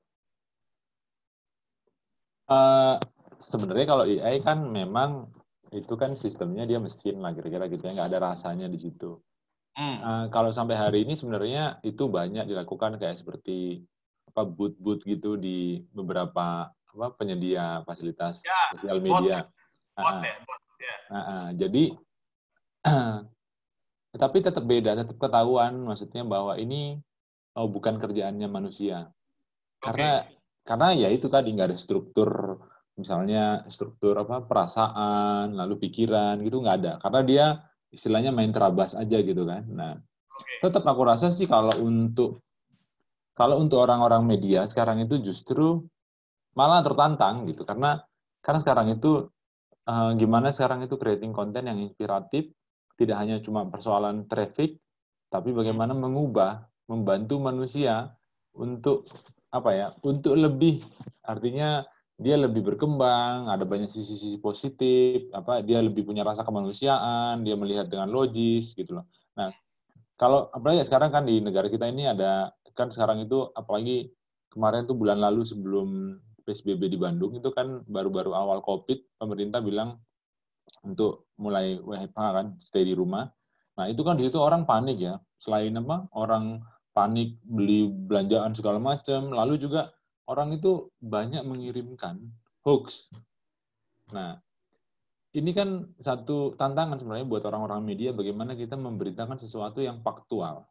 Speaker 6: sebenarnya kalau AI kan memang itu kan sistemnya dia mesin lah kira-kira gitu ya, nggak ada rasanya di situ. Kalau sampai hari ini sebenarnya itu banyak dilakukan kayak seperti apa booth-booth gitu di beberapa apa penyedia fasilitas sosial media. Jadi tapi tetap beda, tetap ketahuan maksudnya bahwa ini bukan kerjaannya manusia. Karena ya itu tadi nggak ada struktur, misalnya struktur apa perasaan, lalu pikiran gitu nggak ada. Karena dia istilahnya main terabas aja gitu kan. Nah, tetap aku rasa sih kalau untuk orang-orang media sekarang itu justru malah tertantang gitu karena sekarang itu gimana sekarang itu creating konten yang inspiratif tidak hanya cuma persoalan traffic tapi bagaimana membantu manusia untuk apa ya untuk lebih artinya dia lebih berkembang, ada banyak sisi-sisi positif, apa dia lebih punya rasa kemanusiaan, dia melihat dengan logis gitu loh. Nah, kalau apalagi sekarang kan di negara kita ini ada kan sekarang itu apalagi kemarin tuh bulan lalu sebelum PSBB di Bandung itu kan baru-baru awal COVID pemerintah bilang untuk mulai WFH kan stay di rumah. Nah itu kan di situ orang panik ya selain apa orang panik beli belanjaan segala macam lalu juga orang itu banyak mengirimkan hoax. Nah ini kan satu tantangan sebenarnya buat orang-orang media bagaimana kita memberitakan sesuatu yang faktual.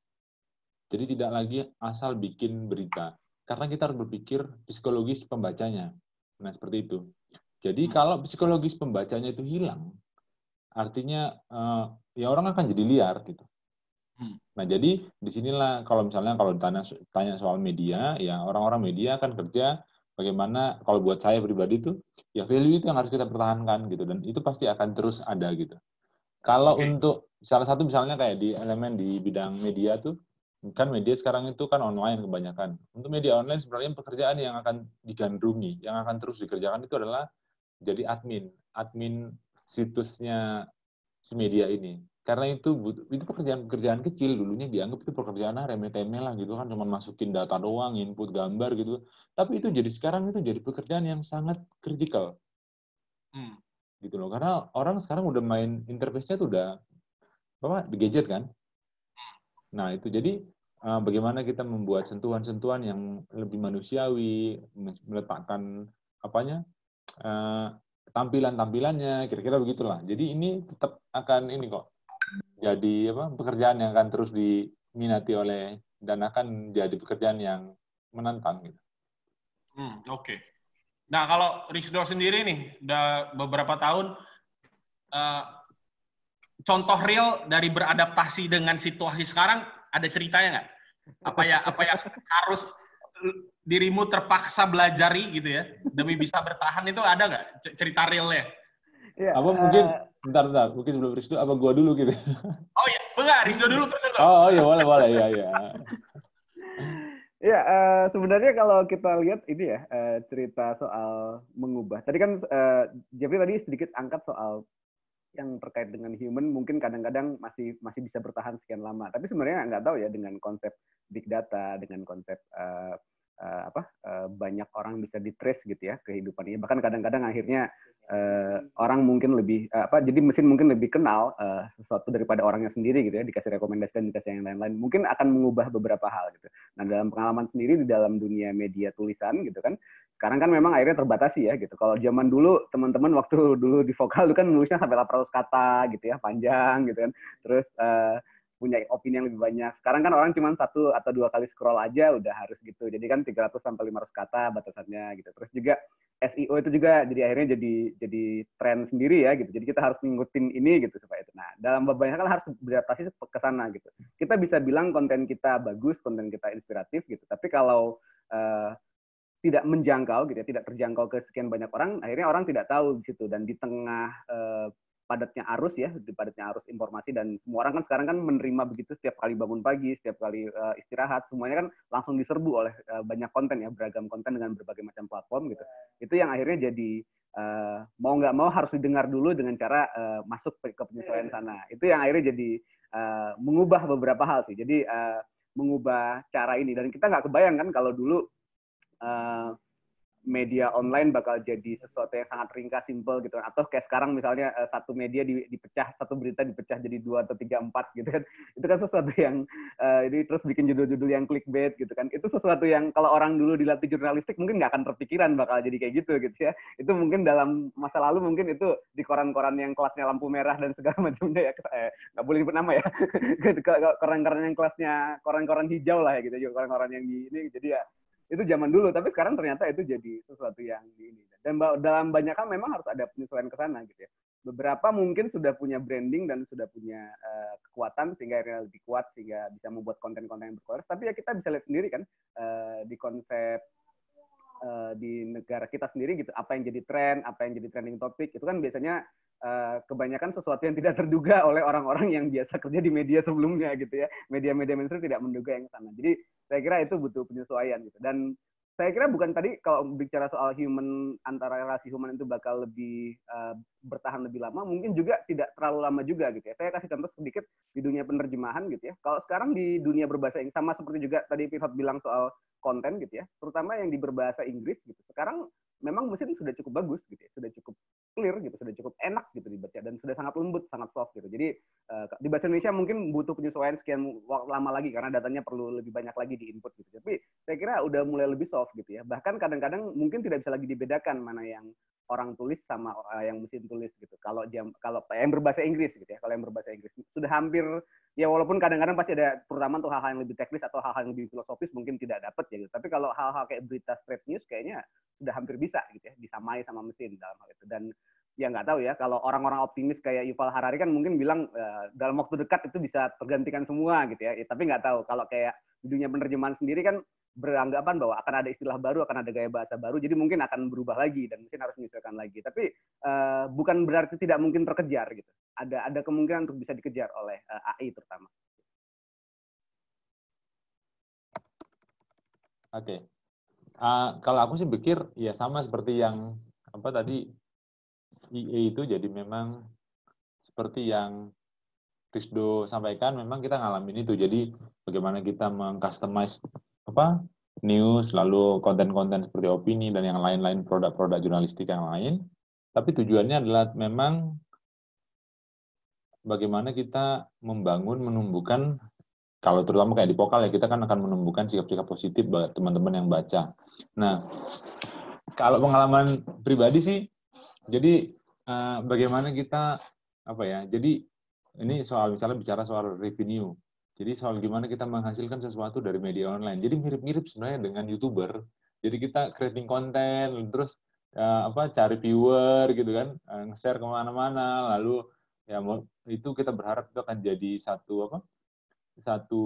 Speaker 6: Jadi tidak lagi asal bikin berita. Karena kita harus berpikir psikologis pembacanya. Nah, seperti itu. Jadi kalau psikologis pembacanya itu hilang, artinya ya orang akan jadi liar gitu. Nah, jadi disinilah kalau misalnya kalau tanya soal media, ya orang-orang media akan kerja bagaimana kalau buat saya pribadi itu ya value itu yang harus kita pertahankan gitu dan itu pasti akan terus ada gitu. Kalau untuk salah satu misalnya kayak di elemen di bidang media tuh kan media sekarang itu kan online kebanyakan. Untuk media online sebenarnya pekerjaan yang akan digandrungi, yang akan terus dikerjakan itu adalah jadi admin situsnya si media ini. Karena itu pekerjaan kecil dulunya dianggap itu pekerjaan remeh-temeh lah gitu kan cuma masukin data doang, input gambar gitu. Tapi itu jadi sekarang itu jadi pekerjaan yang sangat kritikal. Gitu loh. Karena orang sekarang udah main interface-nya tuh udah apa di gadget kan. Nah, itu jadi bagaimana kita membuat sentuhan-sentuhan yang lebih manusiawi, meletakkan apanya tampilan-tampilannya, kira-kira begitulah. Jadi ini tetap akan ini kok jadi apa pekerjaan yang akan terus diminati oleh dan akan jadi pekerjaan yang menantang gitu.
Speaker 1: Oke. Nah, kalau Rizdo sendiri nih, udah beberapa tahun, contoh real dari beradaptasi dengan situasi sekarang, ada ceritanya nggak? Apa ya harus dirimu terpaksa belajari gitu ya, demi bisa bertahan itu ada nggak cerita realnya?
Speaker 5: Ya,
Speaker 6: apa mungkin bentar mungkin sebelum Rizdo apa gua dulu gitu.
Speaker 1: Oh iya, enggak, Rizdo dulu terus.
Speaker 6: Oh iya boleh ya.
Speaker 5: Ya, sebenarnya kalau kita lihat ini ya cerita soal mengubah. Tadi kan Jeffrey tadi sedikit angkat soal yang terkait dengan human mungkin kadang-kadang masih bisa bertahan sekian lama. Tapi sebenarnya nggak tahu ya dengan konsep big data, dengan konsep banyak orang bisa di-trace gitu ya kehidupannya. Bahkan kadang-kadang akhirnya orang mungkin lebih jadi mesin mungkin lebih kenal sesuatu daripada orangnya sendiri gitu ya, dikasih rekomendasi dan dikasih yang lain-lain. Mungkin akan mengubah beberapa hal gitu. Nah, dalam pengalaman sendiri di dalam dunia media tulisan gitu kan, sekarang kan memang akhirnya terbatasi ya gitu. Kalau zaman dulu teman-teman waktu dulu di Vokal itu kan nulisnya sampai 800 kata gitu ya, panjang gitu kan. Terus punya opini yang lebih banyak. Sekarang kan orang cuma 1 atau 2 kali scroll aja udah harus gitu. Jadi kan 300 sampai 500 kata batasannya gitu. Terus juga SEO itu juga jadi akhirnya jadi tren sendiri ya gitu. Jadi kita harus ngikutin ini gitu supaya itu. Nah, dalam banyak hal harus beradaptasi ke sana gitu. Kita bisa bilang konten kita bagus, konten kita inspiratif gitu. Tapi kalau tidak menjangkau gitu ya, tidak terjangkau ke sekian banyak orang, akhirnya orang tidak tahu di situ. Dan di tengah padatnya arus ya, di padatnya arus informasi dan semua orang kan sekarang kan menerima begitu setiap kali bangun pagi, setiap kali istirahat, semuanya kan langsung diserbu oleh banyak konten ya, beragam konten dengan berbagai macam platform gitu. Itu yang akhirnya jadi mau nggak mau harus didengar dulu dengan cara masuk ke penyesuaian sana. Itu yang akhirnya jadi mengubah beberapa hal sih. Jadi mengubah cara ini dan kita nggak kebayang kan kalau dulu media online bakal jadi sesuatu yang sangat ringkas, simple gitu. Atau kayak sekarang misalnya satu media dipecah, satu berita dipecah jadi 2 atau 3, 4 gitu kan. Itu kan sesuatu yang ini terus bikin judul-judul yang clickbait gitu kan. Itu sesuatu yang kalau orang dulu dilatih jurnalistik mungkin nggak akan terpikiran bakal jadi kayak gitu ya. Itu mungkin dalam masa lalu mungkin itu di koran-koran yang kelasnya lampu merah dan segala macamnya ya, nggak boleh nyebut nama ya. Koran-koran yang kelasnya koran-koran hijau lah ya gitu, koran-koran yang di ini, jadi ya itu zaman dulu, tapi sekarang ternyata itu jadi sesuatu yang di ini. Dan dalam banyak hal memang harus ada penyesuaian ke sana gitu ya. Beberapa mungkin sudah punya branding dan sudah punya kekuatan sehingga akhirnya lebih kuat sehingga bisa membuat konten-konten yang berkualitas. Tapi ya kita bisa lihat sendiri kan di konsep di negara kita sendiri gitu, apa yang jadi tren, apa yang jadi trending topik, itu kan biasanya kebanyakan sesuatu yang tidak terduga oleh orang-orang yang biasa kerja di media sebelumnya gitu ya. Media-media mainstream tidak menduga yang sana. Jadi saya kira itu butuh penyesuaian gitu. Dan saya kira bukan tadi kalau bicara soal human, antara relasi human itu bakal lebih bertahan lebih lama, mungkin juga tidak terlalu lama juga gitu ya. Saya kasih contoh sedikit di dunia penerjemahan gitu ya. Kalau sekarang di dunia berbahasa Inggris, sama seperti juga tadi Pivot bilang soal konten gitu ya, terutama yang di berbahasa Inggris gitu. Sekarang memang mesin sudah cukup bagus gitu ya, sudah cukup clear gitu, sudah cukup enak gitu dibaca dan sudah sangat lembut, sangat soft gitu. Jadi di bahasa Indonesia mungkin butuh penyesuaian sekian lama lagi karena datanya perlu lebih banyak lagi di input gitu. Tapi saya kira udah mulai lebih soft gitu ya. Bahkan kadang-kadang mungkin tidak bisa lagi dibedakan mana yang orang tulis sama yang mesin tulis gitu. Kalau yang berbahasa Inggris gitu ya, kalau yang berbahasa Inggris sudah hampir ya, walaupun kadang-kadang pasti ada, terutama untuk hal-hal yang lebih teknis atau hal-hal yang lebih filosofis mungkin tidak dapat ya gitu. Tapi kalau hal-hal kayak berita straight news kayaknya sudah hampir bisa gitu ya, disamai sama mesin dalam hal itu. Dan ya nggak tahu ya, kalau orang-orang optimis kayak Yuval Harari kan mungkin bilang dalam waktu dekat itu bisa tergantikan semua gitu ya. Tapi nggak tahu, kalau kayak di dunia penerjemahan sendiri kan beranggapan bahwa akan ada istilah baru, akan ada gaya bahasa baru, jadi mungkin akan berubah lagi dan mungkin harus menyesuaikan lagi. Tapi bukan berarti tidak mungkin terkejar gitu. Ada kemungkinan untuk bisa dikejar oleh AI terutama.
Speaker 6: Oke. Kalau aku sih pikir ya sama seperti yang apa tadi EA itu, jadi memang seperti yang Krisdo sampaikan, memang kita ngalamin itu. Jadi bagaimana kita mengcustomize news, lalu konten-konten seperti opini dan yang lain-lain, produk-produk jurnalistik yang lain. Tapi tujuannya adalah memang bagaimana kita membangun, menumbuhkan, kalau terutama kayak di Pokal ya, kita kan akan menumbuhkan sikap-sikap positif buat teman-teman yang baca. Nah, kalau pengalaman pribadi sih, jadi bagaimana kita jadi ini soal misalnya bicara soal revenue. Jadi soal gimana kita menghasilkan sesuatu dari media online. Jadi mirip-mirip sebenarnya dengan YouTuber. Jadi kita creating konten, terus cari viewer gitu kan, nge-share kemana-mana, lalu ya itu kita berharap itu akan jadi satu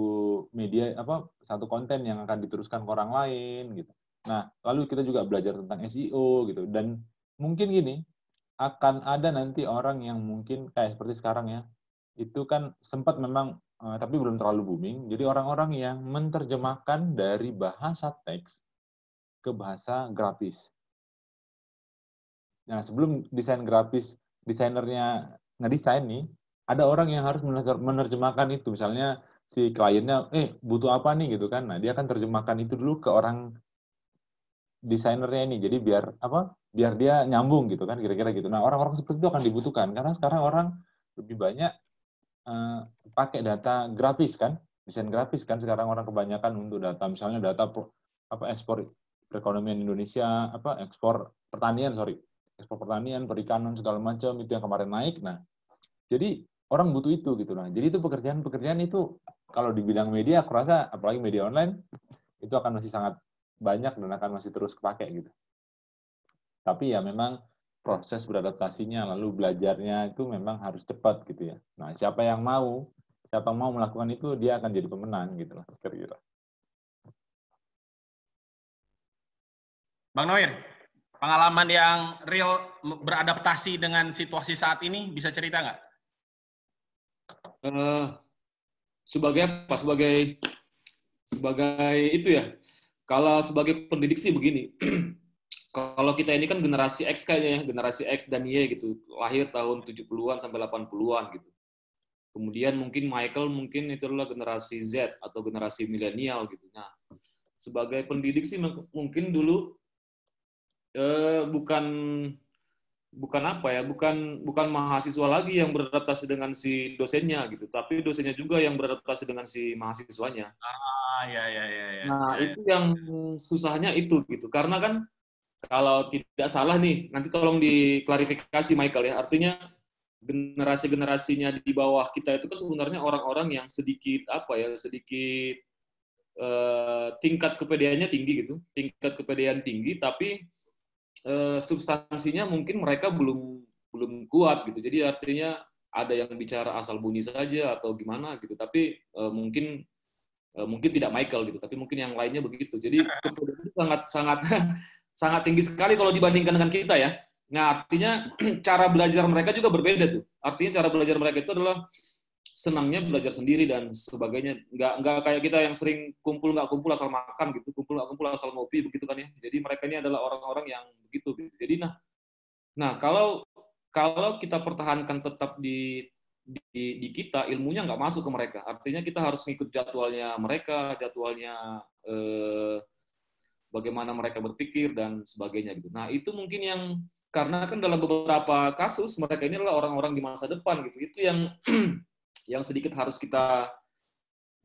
Speaker 6: media satu konten yang akan diteruskan ke orang lain gitu. Nah, lalu kita juga belajar tentang SEO gitu, dan mungkin gini, akan ada nanti orang yang mungkin kayak seperti sekarang ya, itu kan sempat memang tapi belum terlalu booming. Jadi orang-orang yang menerjemahkan dari bahasa teks ke bahasa grafis. Nah, sebelum desain grafis, desainernya ngedesain nih, ada orang yang harus menerjemahkan itu. Misalnya si kliennya, butuh apa nih gitu kan. Nah, dia akan terjemahkan itu dulu ke orang desainernya ini. Jadi biar dia nyambung gitu kan, kira-kira gitu. Nah, orang-orang seperti itu akan dibutuhkan karena sekarang orang lebih banyak pakai data grafis kan, desain grafis kan sekarang orang kebanyakan untuk data, misalnya data ekspor perekonomian Indonesia, ekspor pertanian, perikanan segala macam, itu yang kemarin naik. Nah, jadi orang butuh itu gitu. Nah, jadi itu pekerjaan itu kalau di bidang media, aku rasa apalagi media online itu akan masih sangat banyak dan akan masih terus kepake gitu. Tapi ya memang proses beradaptasinya lalu belajarnya itu memang harus cepat gitu ya. Nah, siapa yang mau melakukan itu, dia akan jadi pemenang gitu lah kira-kira.
Speaker 1: Bang Noir, pengalaman yang real beradaptasi dengan situasi saat ini, bisa cerita nggak?
Speaker 2: Sebagai apa? Sebagai itu ya. Kalau sebagai pendidik sih begini. Kalau kita ini kan generasi X kayaknya ya, generasi X dan Y gitu. Lahir tahun 70-an sampai 80-an gitu. Kemudian mungkin itu adalah generasi Z atau generasi milenial gitu. Nah, sebagai pendidik sih mungkin dulu bukan apa ya, bukan mahasiswa lagi yang beradaptasi dengan si dosennya gitu, tapi dosennya juga yang beradaptasi dengan si mahasiswanya.
Speaker 1: Ya.
Speaker 2: Nah, itu yang susahnya itu gitu. Karena kan kalau tidak salah nih, nanti tolong diklarifikasi Michael ya. Artinya generasi-generasinya di bawah kita itu kan sebenarnya orang-orang yang sedikit tingkat kepedeannya tinggi gitu, tingkat kepedean tinggi, tapi substansinya mungkin mereka belum kuat gitu. Jadi artinya ada yang bicara asal bunyi saja atau gimana gitu. Tapi mungkin tidak Michael gitu, tapi mungkin yang lainnya begitu. Jadi kepedean itu sangat tinggi sekali kalau dibandingkan dengan kita ya. Nah, artinya cara belajar mereka juga berbeda tuh. Artinya cara belajar mereka itu adalah senangnya belajar sendiri dan sebagainya. Nggak kayak kita yang sering kumpul nggak kumpul asal makan gitu, kumpul nggak kumpul asal ngopi begitu kan ya. Jadi mereka ini adalah orang-orang yang begitu. Jadi nah kalau kita pertahankan tetap di kita, ilmunya nggak masuk ke mereka. Artinya kita harus ngikut jadwalnya mereka, jadwalnya bagaimana mereka berpikir dan sebagainya gitu. Nah itu mungkin yang karena kan dalam beberapa kasus mereka ini adalah orang-orang di masa depan gitu. Itu yang yang sedikit harus kita,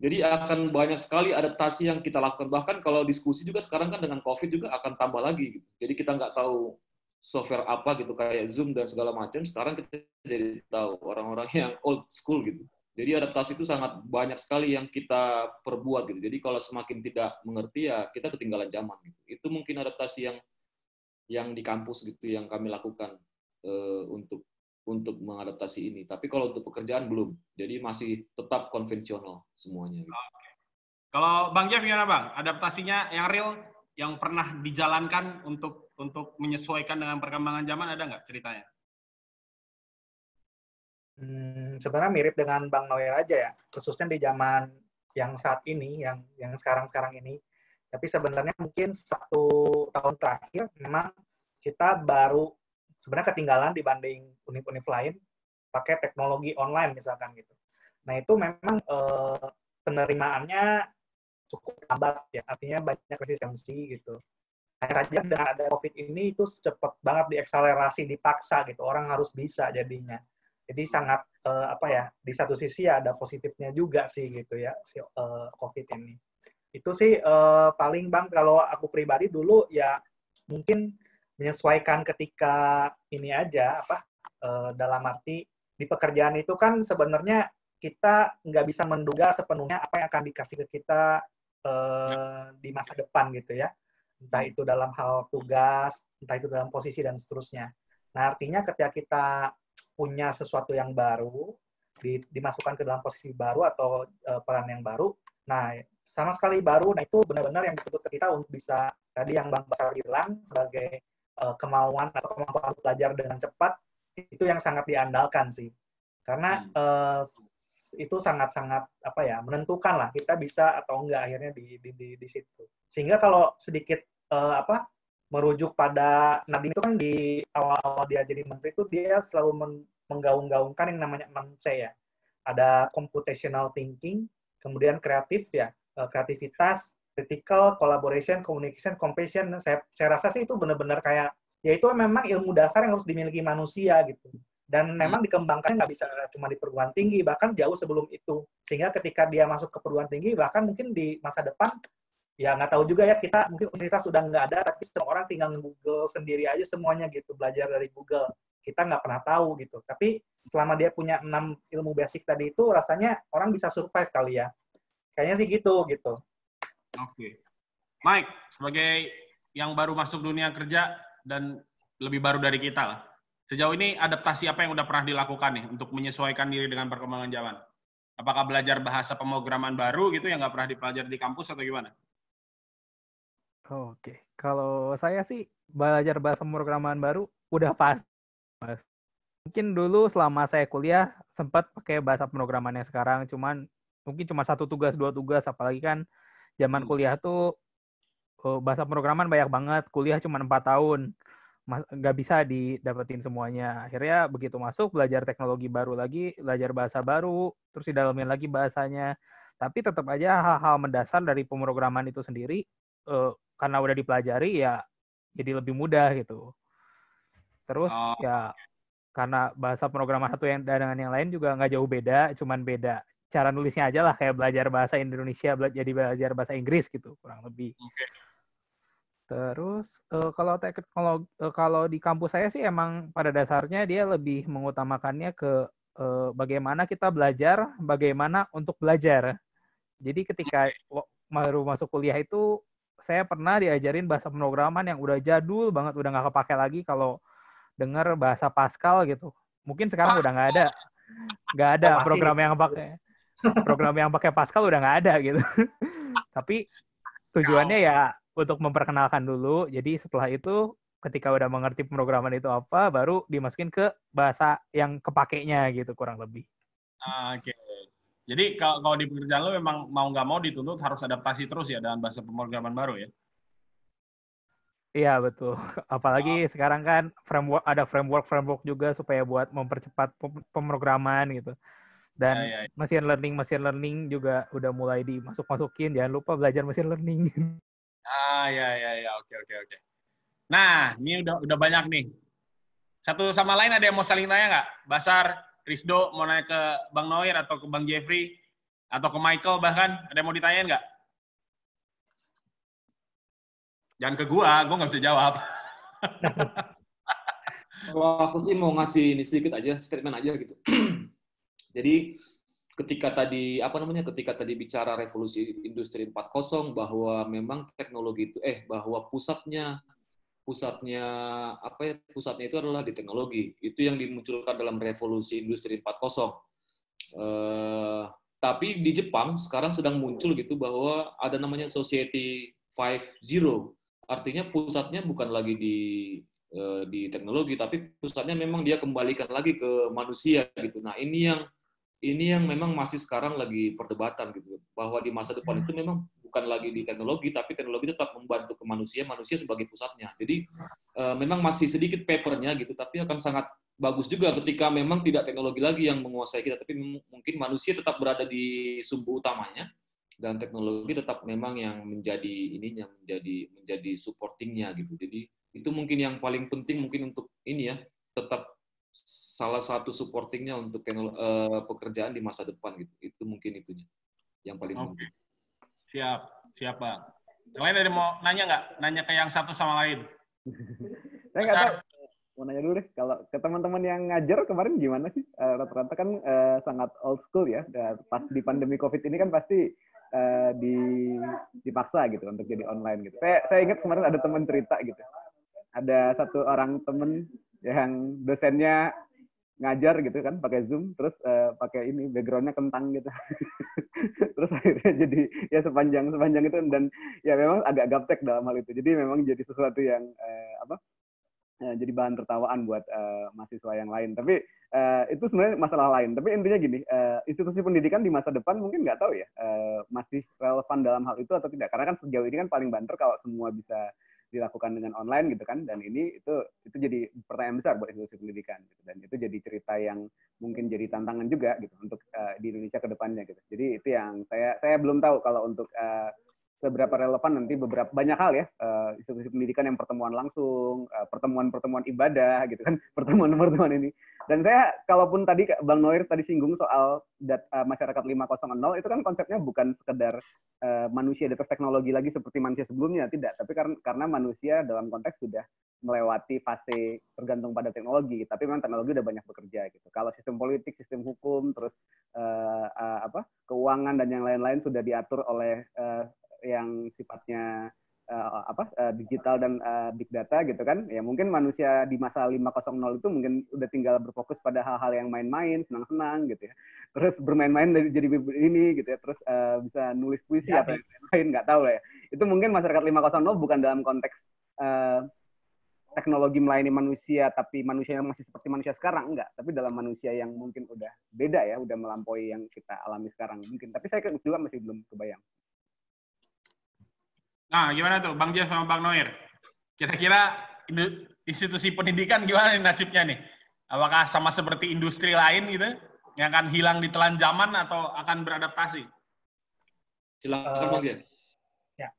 Speaker 2: jadi akan banyak sekali adaptasi yang kita lakukan. Bahkan kalau diskusi juga sekarang kan dengan COVID juga akan tambah lagi gitu. Jadi kita nggak tahu software apa gitu kayak Zoom dan segala macam. Sekarang kita jadi tahu orang-orang yang old school gitu. Jadi adaptasi itu sangat banyak sekali yang kita perbuat gitu. Jadi kalau semakin tidak mengerti ya kita ketinggalan zaman gitu. Itu mungkin adaptasi yang di kampus gitu yang kami lakukan untuk mengadaptasi ini. Tapi kalau untuk pekerjaan belum. Jadi masih tetap konvensional semuanya. Gitu.
Speaker 1: Kalau Bang Jeff gimana Bang? Adaptasinya yang real, yang pernah dijalankan untuk menyesuaikan dengan perkembangan zaman ada nggak ceritanya?
Speaker 4: Sebenarnya mirip dengan Bang Noel aja ya, khususnya di zaman yang saat ini, yang sekarang ini. Tapi sebenarnya mungkin 1 tahun terakhir memang kita baru sebenarnya ketinggalan dibanding univ-univ lain pakai teknologi online misalkan gitu. Nah itu memang penerimaannya cukup lambat ya, artinya banyak resistensi gitu. Hanya saja dengan ada COVID ini itu cepat banget diakselerasi, dipaksa gitu, orang harus bisa jadinya. Jadi sangat di satu sisi ya ada positifnya juga sih gitu ya si COVID ini. Itu sih paling Bang kalau aku pribadi dulu ya mungkin menyesuaikan ketika ini aja dalam arti di pekerjaan itu kan sebenarnya kita nggak bisa menduga sepenuhnya apa yang akan dikasih ke kita di masa depan gitu ya. Entah itu dalam hal tugas, entah itu dalam posisi dan seterusnya. Nah artinya ketika kita punya sesuatu yang baru, dimasukkan ke dalam posisi baru atau peran yang baru, nah sama sekali baru, nah itu benar-benar yang dituntut ke kita untuk bisa, tadi yang Bang Basar bilang, sebagai kemauan atau kemampuan belajar dengan cepat, itu yang sangat diandalkan sih. Karena itu sangat-sangat menentukan lah, kita bisa atau enggak akhirnya di situ. Sehingga kalau sedikit merujuk pada Nadiem itu kan di awal-awal dia jadi menteri itu dia selalu menggaung-gaungkan yang namanya 6C ya. Ada computational thinking, kemudian kreatif ya, kreativitas, critical, collaboration, communication, compassion. Saya rasa sih itu benar-benar kayak, ya itu memang ilmu dasar yang harus dimiliki manusia gitu. Dan memang dikembangkan nggak bisa cuma di perguruan tinggi, bahkan jauh sebelum itu. Sehingga ketika dia masuk ke perguruan tinggi, bahkan mungkin di masa depan, ya nggak tahu juga ya, kita mungkin universitas sudah nggak ada, tapi semua orang tinggal Google sendiri aja semuanya gitu, belajar dari Google. Kita nggak pernah tahu gitu. Tapi selama dia punya 6 ilmu basic tadi itu, rasanya orang bisa survive kali ya. Kayaknya sih gitu.
Speaker 1: Oke. Mike, sebagai yang baru masuk dunia kerja dan lebih baru dari kita lah, sejauh ini adaptasi apa yang udah pernah dilakukan nih untuk menyesuaikan diri dengan perkembangan zaman? Apakah belajar bahasa pemrograman baru gitu yang nggak pernah dipelajari di kampus atau gimana?
Speaker 3: Oke, kalau saya sih belajar bahasa pemrograman baru udah pasti, Mas. Mungkin dulu selama saya kuliah sempat pakai bahasa pemrograman yang sekarang, mungkin cuma 1 tugas, 2 tugas, apalagi kan zaman kuliah tuh bahasa pemrograman banyak banget, kuliah cuma 4 tahun, nggak bisa didapetin semuanya. Akhirnya begitu masuk, belajar teknologi baru lagi, belajar bahasa baru, terus didalamin lagi bahasanya. Tapi tetap aja hal-hal mendasar dari pemrograman itu sendiri, karena udah dipelajari ya jadi lebih mudah gitu. Terus
Speaker 1: Oh,
Speaker 3: ya karena bahasa pemrograman satu yang dengan yang lain juga nggak jauh beda, cuman beda cara nulisnya aja lah, kayak belajar bahasa Indonesia jadi belajar bahasa Inggris gitu kurang lebih.
Speaker 1: oke.
Speaker 3: Terus kalau di kampus saya sih emang pada dasarnya dia lebih mengutamakannya ke bagaimana kita belajar, bagaimana untuk belajar. Jadi ketika baru masuk kuliah itu saya pernah diajarin bahasa pemrograman yang udah jadul banget, udah nggak kepake lagi. Kalau dengar bahasa Pascal gitu, mungkin sekarang udah nggak ada
Speaker 4: Oh, masih.
Speaker 3: program yang pakai Pascal udah nggak ada gitu. Tapi tujuannya ya untuk memperkenalkan dulu. Jadi setelah itu ketika udah mengerti pemrograman itu apa, baru dimasukin ke bahasa yang kepakainya gitu kurang lebih.
Speaker 1: Oke. Jadi kalau di pekerjaan lo memang mau nggak mau dituntut harus adaptasi terus ya dengan bahasa pemrograman baru ya?
Speaker 3: Iya betul. Apalagi sekarang kan ada framework juga supaya buat mempercepat pemrograman gitu. Dan
Speaker 1: Ya.
Speaker 3: machine learning juga udah mulai dimasukin. Jangan lupa belajar machine learning.
Speaker 1: Ya. Oke. Nah, ini udah banyak nih. Satu sama lain ada yang mau saling tanya nggak? Basar, Rizdo mau nanya ke Bang Noir atau ke Bang Jeffrey atau ke Michael bahkan, ada yang mau ditanyain nggak? Jangan ke gua nggak bisa jawab.
Speaker 2: Kalau aku sih mau ngasih ini sedikit aja, statement aja gitu. Jadi ketika tadi bicara revolusi industri 4.0 bahwa memang teknologi itu bahwa pusatnya itu adalah di teknologi. Itu yang dimunculkan dalam revolusi industri 4.0. Tapi di Jepang sekarang sedang muncul gitu bahwa ada namanya Society 5.0. Artinya pusatnya bukan lagi di teknologi, tapi pusatnya memang dia kembalikan lagi ke manusia gitu. Nah, ini yang memang masih sekarang lagi perdebatan gitu, bahwa di masa depan itu memang bukan lagi di teknologi, tapi teknologi tetap membantu ke manusia sebagai pusatnya. Jadi memang masih sedikit papernya gitu, tapi akan sangat bagus juga ketika memang tidak teknologi lagi yang menguasai kita, tapi mungkin manusia tetap berada di sumbu utamanya dan teknologi tetap memang yang menjadi supportingnya gitu. Jadi itu mungkin yang paling penting mungkin untuk ini ya, tetap salah satu supportingnya untuk pekerjaan di masa depan gitu. Itu mungkin itunya yang paling penting.
Speaker 1: Siap Bang. Yang lain ada mau nanya nggak? Nanya ke yang satu sama lain.
Speaker 5: Saya nggak tahu. Mau nanya dulu deh, kalau ke teman-teman yang ngajar kemarin gimana sih? Rata-rata kan sangat old school ya. Pas di pandemi COVID ini kan pasti dipaksa gitu untuk jadi online gitu. Saya ingat kemarin ada teman cerita gitu. Ada satu orang temen yang dosennya ngajar gitu kan pakai Zoom, terus pakai ini background-nya kentang gitu. Terus akhirnya jadi ya sepanjang itu, dan ya memang agak gaptek dalam hal itu. Jadi memang jadi sesuatu yang jadi bahan tertawaan buat mahasiswa yang lain. Tapi itu sebenarnya masalah lain. Tapi intinya gini, institusi pendidikan di masa depan mungkin nggak tahu ya masih relevan dalam hal itu atau tidak. Karena kan sejauh ini kan paling banter kalau semua bisa dilakukan dengan online gitu kan, dan ini itu jadi pertanyaan besar buat institusi pendidikan gitu. Dan itu jadi cerita yang mungkin jadi tantangan juga gitu untuk di Indonesia ke depannya gitu. Jadi itu yang saya belum tahu kalau untuk seberapa relevan nanti banyak hal ya, institusi pendidikan yang pertemuan langsung, pertemuan ibadah gitu kan, pertemuan ini. Dan saya kalaupun tadi Bang Noir tadi singgung soal masyarakat 5.0 itu kan konsepnya bukan sekedar manusia di atas teknologi lagi seperti manusia sebelumnya, tidak, tapi karena manusia dalam konteks sudah melewati fase tergantung pada teknologi, tapi memang teknologi udah banyak bekerja gitu. Kalau sistem politik, sistem hukum, terus keuangan dan yang lain-lain sudah diatur oleh yang sifatnya digital dan big data gitu kan, ya mungkin manusia di masa 5.0 itu mungkin udah tinggal berfokus pada hal-hal yang main-main, senang-senang gitu ya, terus bermain-main jadi ini gitu ya, terus bisa nulis puisi atau yang lain, nggak tahu lah ya. Itu mungkin masyarakat 5.0 bukan dalam konteks teknologi melayani manusia, tapi manusia yang masih seperti manusia sekarang, enggak, tapi dalam manusia yang mungkin udah beda ya, udah melampaui yang kita alami sekarang mungkin. Tapi saya juga masih belum kebayang.
Speaker 1: Nah, gimana tuh Bang Jeff sama Bang Noir? Kira-kira institusi pendidikan gimana nih nasibnya nih? Apakah sama seperti industri lain gitu, yang akan hilang di telan zaman atau akan beradaptasi?
Speaker 2: Silakan Bang Jeff.
Speaker 4: Ya.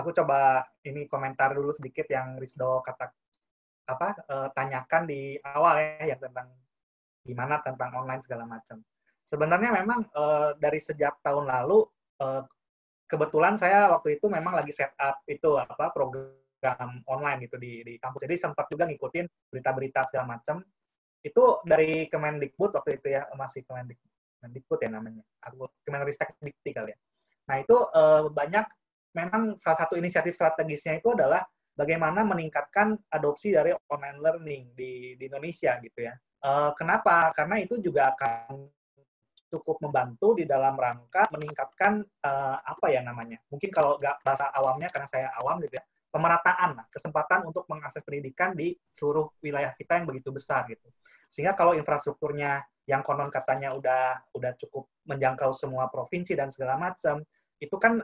Speaker 4: aku coba ini komentar dulu sedikit yang Rizdo tanyakan di awal ya, yang tentang gimana tentang online segala macam. Sebenarnya memang dari sejak tahun lalu kebetulan saya waktu itu memang lagi setup itu program online gitu di kampus. Jadi sempat juga ngikutin berita-berita segala macam. Itu dari Kemendikbud waktu itu ya, masih Kemendikbud ya namanya. Kemenristek-Dikti kali ya. Nah, itu banyak memang salah satu inisiatif strategisnya itu adalah bagaimana meningkatkan adopsi dari online learning di Indonesia gitu ya. Kenapa? Karena itu juga akan cukup membantu di dalam rangka meningkatkan mungkin kalau nggak bahasa awamnya karena saya awam gitu ya, pemerataan kesempatan untuk mengakses pendidikan di seluruh wilayah kita yang begitu besar gitu. Sehingga kalau infrastrukturnya yang konon katanya udah cukup menjangkau semua provinsi dan segala macam, itu kan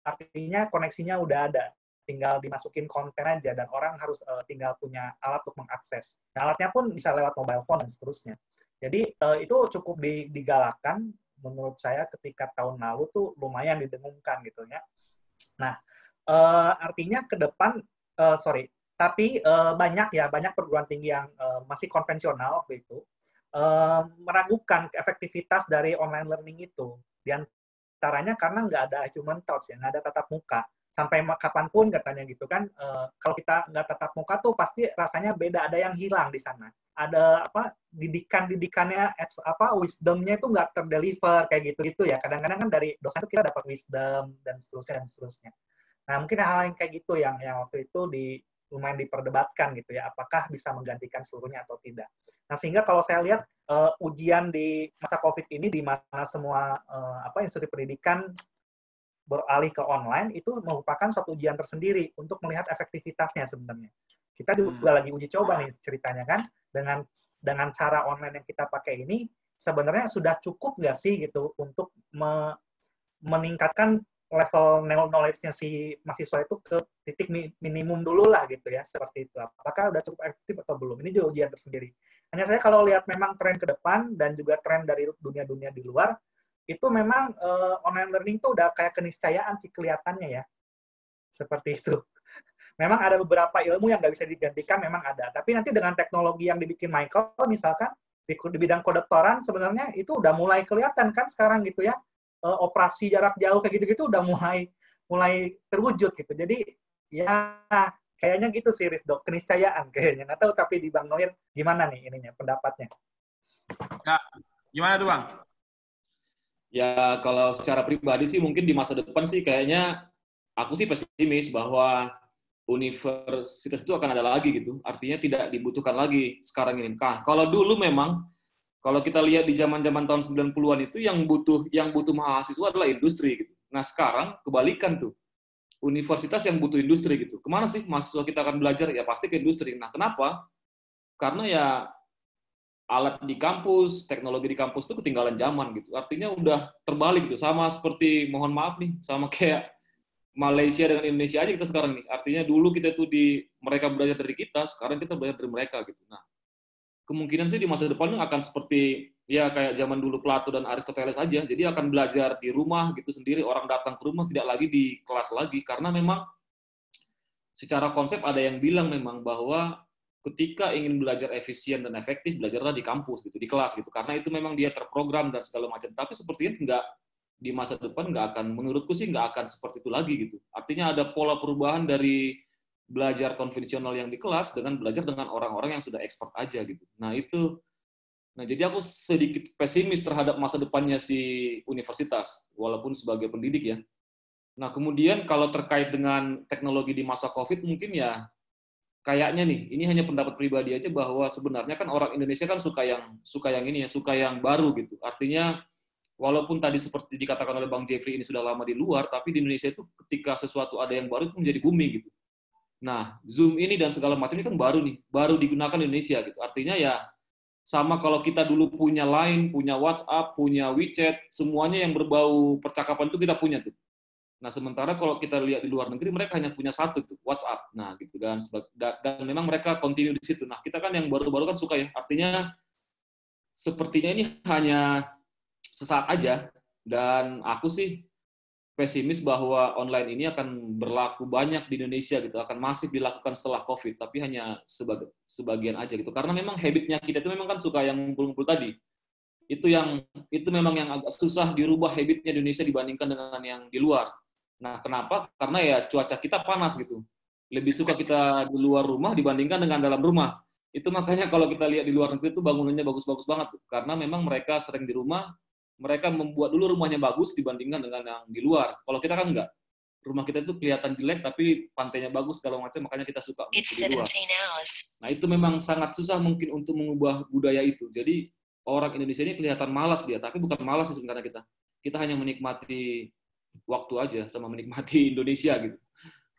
Speaker 4: artinya koneksinya udah ada, tinggal dimasukin konten aja dan orang harus tinggal punya alat untuk mengakses. Nah, alatnya pun bisa lewat mobile phone dan seterusnya. Jadi itu cukup digalakkan menurut saya ketika tahun lalu tuh lumayan didengungkan gitu ya. Nah, artinya ke depan banyak perguruan tinggi yang masih konvensional waktu itu meragukan efektivitas dari online learning itu. Di antaranya karena nggak ada human touch ya, nggak ada tatap muka. Sampai kapanpun katanya gitu kan, kalau kita nggak tatap muka tuh pasti rasanya beda, ada yang hilang di sana. Ada didikannya wisdomnya itu nggak terdeliver kayak gitu ya. Kadang-kadang kan dari dosen itu kita dapat wisdom dan seterusnya. Nah, mungkin hal-hal yang kayak gitu yang waktu itu lumayan diperdebatkan gitu ya, apakah bisa menggantikan seluruhnya atau tidak. Nah, sehingga kalau saya lihat ujian di masa COVID ini di mana semua institusi pendidikan beralih ke online, itu merupakan suatu ujian tersendiri untuk melihat efektivitasnya sebenarnya. Kita juga lagi uji coba nih ceritanya kan, dengan cara online yang kita pakai ini, sebenarnya sudah cukup nggak sih gitu untuk meningkatkan level knowledge-nya si mahasiswa itu ke titik minimum dulu lah gitu ya, seperti itu. Apakah udah cukup efektif atau belum? Ini juga ujian tersendiri. Hanya saya kalau lihat memang tren ke depan dan juga tren dari dunia-dunia di luar, itu memang online learning itu udah kayak keniscayaan sih kelihatannya ya. Seperti itu. Memang ada beberapa ilmu yang nggak bisa digantikan, memang ada. Tapi nanti dengan teknologi yang dibikin Michael, misalkan, di bidang kodoktoran sebenarnya itu udah mulai kelihatan kan sekarang gitu ya. Operasi jarak jauh kayak gitu-gitu udah mulai terwujud gitu. Jadi ya kayaknya gitu sih Rizdo, keniscayaan kayaknya. Nggak tahu tapi di Bang Noir gimana nih ininya pendapatnya?
Speaker 1: Kak, gimana tuh Bang?
Speaker 2: Ya, kalau secara pribadi sih mungkin di masa depan sih kayaknya aku sih pesimis bahwa universitas itu akan ada lagi gitu. Artinya tidak dibutuhkan lagi sekarang ini. Nah, kalau dulu memang kalau kita lihat di zaman-zaman tahun 90-an itu yang butuh mahasiswa adalah industri gitu. Nah, sekarang kebalikan tuh. Universitas yang butuh industri gitu. Kemana sih mahasiswa kita akan belajar? Ya pasti ke industri. Nah, kenapa? Karena ya alat di kampus, teknologi di kampus itu ketinggalan zaman gitu. Artinya udah terbalik gitu. Sama seperti, mohon maaf nih, sama kayak Malaysia dengan Indonesia aja kita sekarang nih. Artinya dulu kita tuh mereka belajar dari kita, sekarang kita belajar dari mereka gitu. Nah, kemungkinan sih di masa depan akan seperti ya kayak zaman dulu Plato dan Aristoteles aja. Jadi akan belajar di rumah gitu sendiri, orang datang ke rumah, tidak lagi di kelas lagi. Karena memang secara konsep ada yang bilang memang bahwa ketika ingin belajar efisien dan efektif, belajarlah di kampus gitu, di kelas gitu. Karena itu memang dia terprogram dan segala macam. Tapi sepertinya nggak di masa depan nggak akan, menurutku sih nggak akan seperti itu lagi gitu. Artinya ada pola perubahan dari belajar konvensional yang di kelas dengan belajar dengan orang-orang yang sudah expert aja gitu. Nah jadi aku sedikit pesimis terhadap masa depannya si universitas, walaupun sebagai pendidik ya. Nah kemudian kalau terkait dengan teknologi di masa COVID mungkin ya kayaknya nih, ini hanya pendapat pribadi aja bahwa sebenarnya kan orang Indonesia kan suka yang baru gitu. Artinya walaupun tadi seperti dikatakan oleh Bang Jeffrey ini sudah lama di luar, tapi di Indonesia itu ketika sesuatu ada yang baru itu menjadi booming gitu. Nah, Zoom ini dan segala macam ini kan baru digunakan di Indonesia gitu. Artinya ya sama kalau kita dulu punya Line, punya WhatsApp, punya WeChat, semuanya yang berbau percakapan itu kita punya tuh. Nah, sementara kalau kita lihat di luar negeri, mereka hanya punya satu tuh, WhatsApp. Nah, gitu kan. Dan memang mereka continue di situ. Nah, kita kan yang baru-baru kan suka ya. Artinya sepertinya ini hanya sesaat aja. Dan aku sih pesimis bahwa online ini akan berlaku banyak di Indonesia gitu, akan masif dilakukan setelah COVID, tapi hanya sebagian aja gitu. Karena memang habitnya kita itu memang kan suka yang ngumpul-ngumpul tadi. Itu memang yang agak susah dirubah habitnya di Indonesia dibandingkan dengan yang di luar. Nah, kenapa? Karena ya cuaca kita panas gitu. Lebih suka kita di luar rumah dibandingkan dengan dalam rumah. Itu makanya kalau kita lihat di luar negeri itu bangunannya bagus-bagus banget tuh. Karena memang mereka sering di rumah, mereka membuat dulu rumahnya bagus dibandingkan dengan yang di luar. Kalau kita kan enggak. Rumah kita itu kelihatan jelek, tapi pantainya bagus, kalau macam, makanya kita suka di luar. Nah, itu memang sangat susah mungkin untuk mengubah budaya itu. Jadi, orang Indonesia ini kelihatan malas dia, tapi bukan malas sih sebenarnya kita. Kita hanya menikmati waktu aja, sama menikmati Indonesia gitu.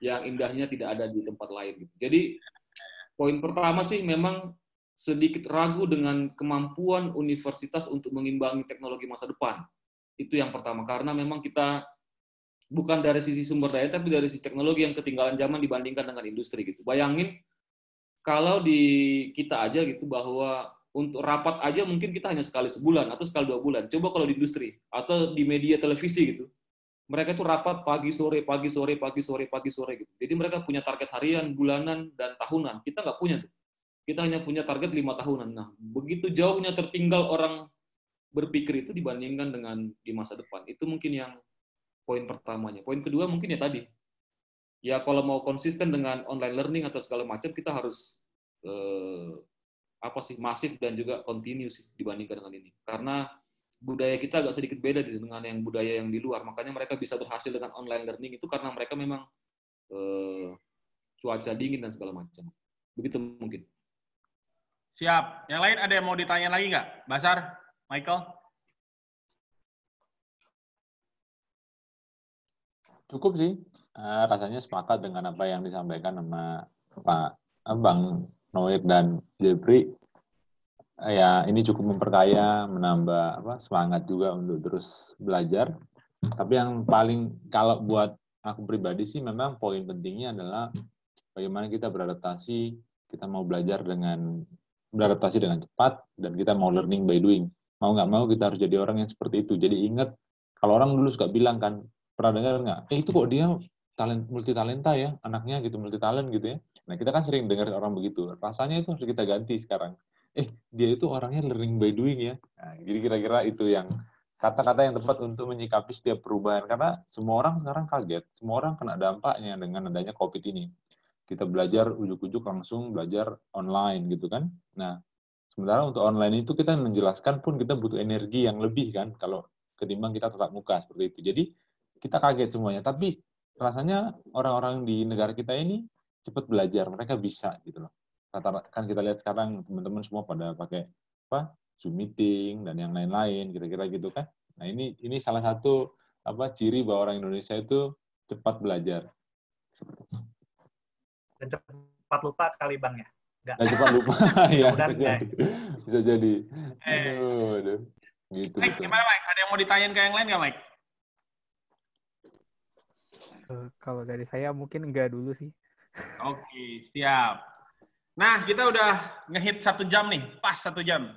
Speaker 2: Yang indahnya tidak ada di tempat lain gitu. Jadi, poin pertama sih memang sedikit ragu dengan kemampuan universitas untuk mengimbangi teknologi masa depan. Itu yang pertama, karena memang kita bukan dari sisi sumber daya, tapi dari sisi teknologi yang ketinggalan zaman dibandingkan dengan industri gitu. Bayangin, kalau di kita aja gitu, bahwa untuk rapat aja mungkin kita hanya sekali sebulan, atau sekali 2 bulan. Coba kalau di industri, atau di media televisi gitu, mereka itu rapat pagi, sore, pagi, sore, pagi, sore, pagi, sore gitu. Jadi mereka punya target harian, bulanan, dan tahunan. Kita nggak punya tuh. Kita hanya punya target 5 tahunan. Nah, begitu jauhnya tertinggal orang berpikir itu dibandingkan dengan di masa depan. Itu mungkin yang poin pertamanya. Poin kedua mungkin ya tadi. Ya kalau mau konsisten dengan online learning atau segala macam, kita harus masif dan juga continuous dibandingkan dengan ini. Karena budaya kita agak sedikit beda dengan yang budaya yang di luar. Makanya mereka bisa berhasil dengan online learning itu karena mereka memang cuaca dingin dan segala macam. Begitu mungkin.
Speaker 1: Siap. Yang lain ada yang mau ditanya lagi nggak? Basar, Michael?
Speaker 6: Cukup sih. Rasanya sepakat dengan apa yang disampaikan sama Pak Bang Noir dan Jepri. Ya, ini cukup memperkaya, menambah semangat juga untuk terus belajar. Tapi yang paling, kalau buat aku pribadi sih, memang poin pentingnya adalah bagaimana kita beradaptasi, kita mau belajar beradaptasi dengan cepat, dan kita mau learning by doing. Mau nggak mau kita harus jadi orang yang seperti itu. Jadi ingat, kalau orang dulu suka bilang kan, pernah dengar nggak? Itu kok dia multi talenta ya, anaknya gitu, multi talent gitu ya. Nah, kita kan sering dengar orang begitu. Rasanya itu harus kita ganti sekarang. Dia itu orangnya learning by doing ya. Nah, jadi kira-kira itu yang kata-kata yang tepat untuk menyikapi setiap perubahan. Karena semua orang sekarang kaget, semua orang kena dampaknya dengan adanya COVID ini. Kita belajar ujuk-ujuk langsung belajar online gitu kan. Nah, sementara untuk online itu kita menjelaskan pun kita butuh energi yang lebih kan, kalau ketimbang kita tatap muka seperti itu. Jadi kita kaget semuanya. Tapi rasanya orang-orang di negara kita ini cepat belajar, mereka bisa gitu loh. Kan kita lihat sekarang teman-teman semua pada pakai Zoom meeting dan yang lain-lain, kira-kira gitu kan. Nah ini salah satu ciri bahwa orang Indonesia itu cepat belajar.
Speaker 4: Dan cepat lupa kali Bang ya?
Speaker 6: Nggak cepat lupa, ya bisa jadi. Aduh. Gitu.
Speaker 1: Mike, gimana Mike? Ada yang mau ditanyain ke yang lain nggak Mike?
Speaker 3: Kalau dari saya mungkin enggak dulu sih.
Speaker 1: Oke, siap. Nah, kita udah ngehit 1 jam nih, pas 1 jam.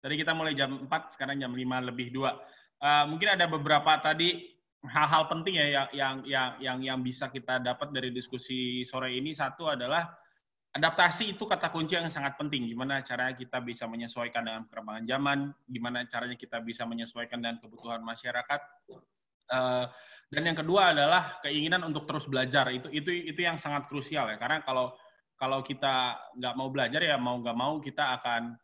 Speaker 1: Tadi kita mulai jam 4, sekarang jam 5:02. Mungkin ada beberapa tadi hal-hal penting ya yang bisa kita dapat dari diskusi sore ini. Satu adalah adaptasi itu kata kunci yang sangat penting. Gimana caranya kita bisa menyesuaikan dengan perkembangan zaman, gimana caranya kita bisa menyesuaikan dengan kebutuhan masyarakat. Dan yang kedua adalah keinginan untuk terus belajar. Itu yang sangat krusial ya. Karena kalau kita nggak mau belajar ya mau nggak mau kita akan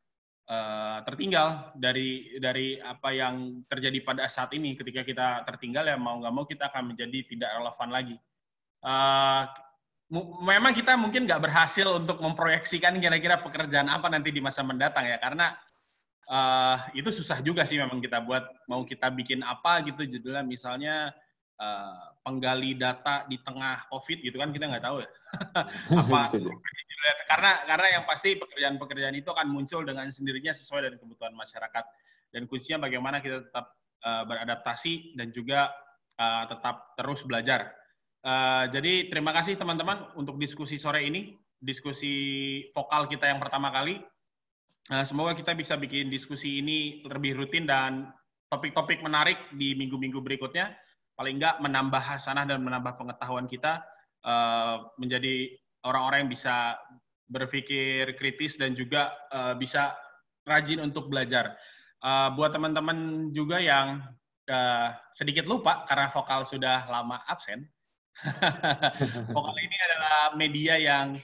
Speaker 1: tertinggal dari apa yang terjadi pada saat ini. Ketika kita tertinggal ya mau nggak mau kita akan menjadi tidak relevan lagi. Memang kita mungkin nggak berhasil untuk memproyeksikan kira-kira pekerjaan apa nanti di masa mendatang ya, karena itu susah juga sih memang kita buat. Mau kita bikin apa gitu judulnya misalnya penggali data di tengah COVID gitu kan, kita nggak tahu ya. Karena yang pasti pekerjaan-pekerjaan itu akan muncul dengan sendirinya sesuai dengan kebutuhan masyarakat. Dan kuncinya bagaimana kita tetap beradaptasi dan juga tetap terus belajar. Jadi terima kasih teman-teman untuk diskusi sore ini, diskusi vokal kita yang pertama kali. Semoga kita bisa bikin diskusi ini lebih rutin dan topik-topik menarik di minggu-minggu berikutnya. paling nggak menambah hasanah dan menambah pengetahuan kita, menjadi orang-orang yang bisa berpikir kritis dan juga bisa rajin untuk belajar. Buat teman-teman juga yang sedikit lupa karena Vokal sudah lama absen, Vokal ini adalah media yang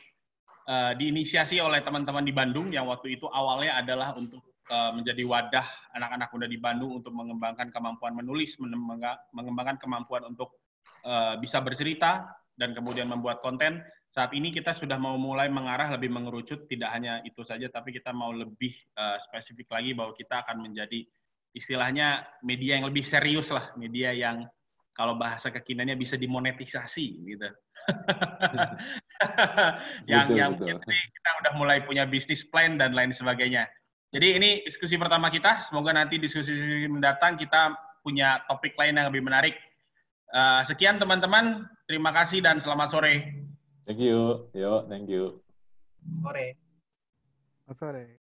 Speaker 1: diinisiasi oleh teman-teman di Bandung yang waktu itu awalnya adalah untuk menjadi wadah anak-anak muda di Bandung untuk mengembangkan kemampuan menulis, mengembangkan kemampuan untuk bisa bercerita, dan kemudian membuat konten. Saat ini kita sudah mau mulai mengarah lebih mengerucut, tidak hanya itu saja, tapi kita mau lebih spesifik lagi bahwa kita akan menjadi istilahnya media yang lebih serius lah, media yang kalau bahasa kekiniannya bisa dimonetisasi gitu. yang
Speaker 6: Betul.
Speaker 1: kita udah mulai punya bisnis plan dan lain sebagainya. Jadi ini diskusi pertama kita. Semoga nanti diskusi mendatang kita punya topik lain yang lebih menarik. Sekian teman-teman. Terima kasih dan selamat sore.
Speaker 6: Thank you. Yo, thank you.
Speaker 4: Sore.
Speaker 3: Sore.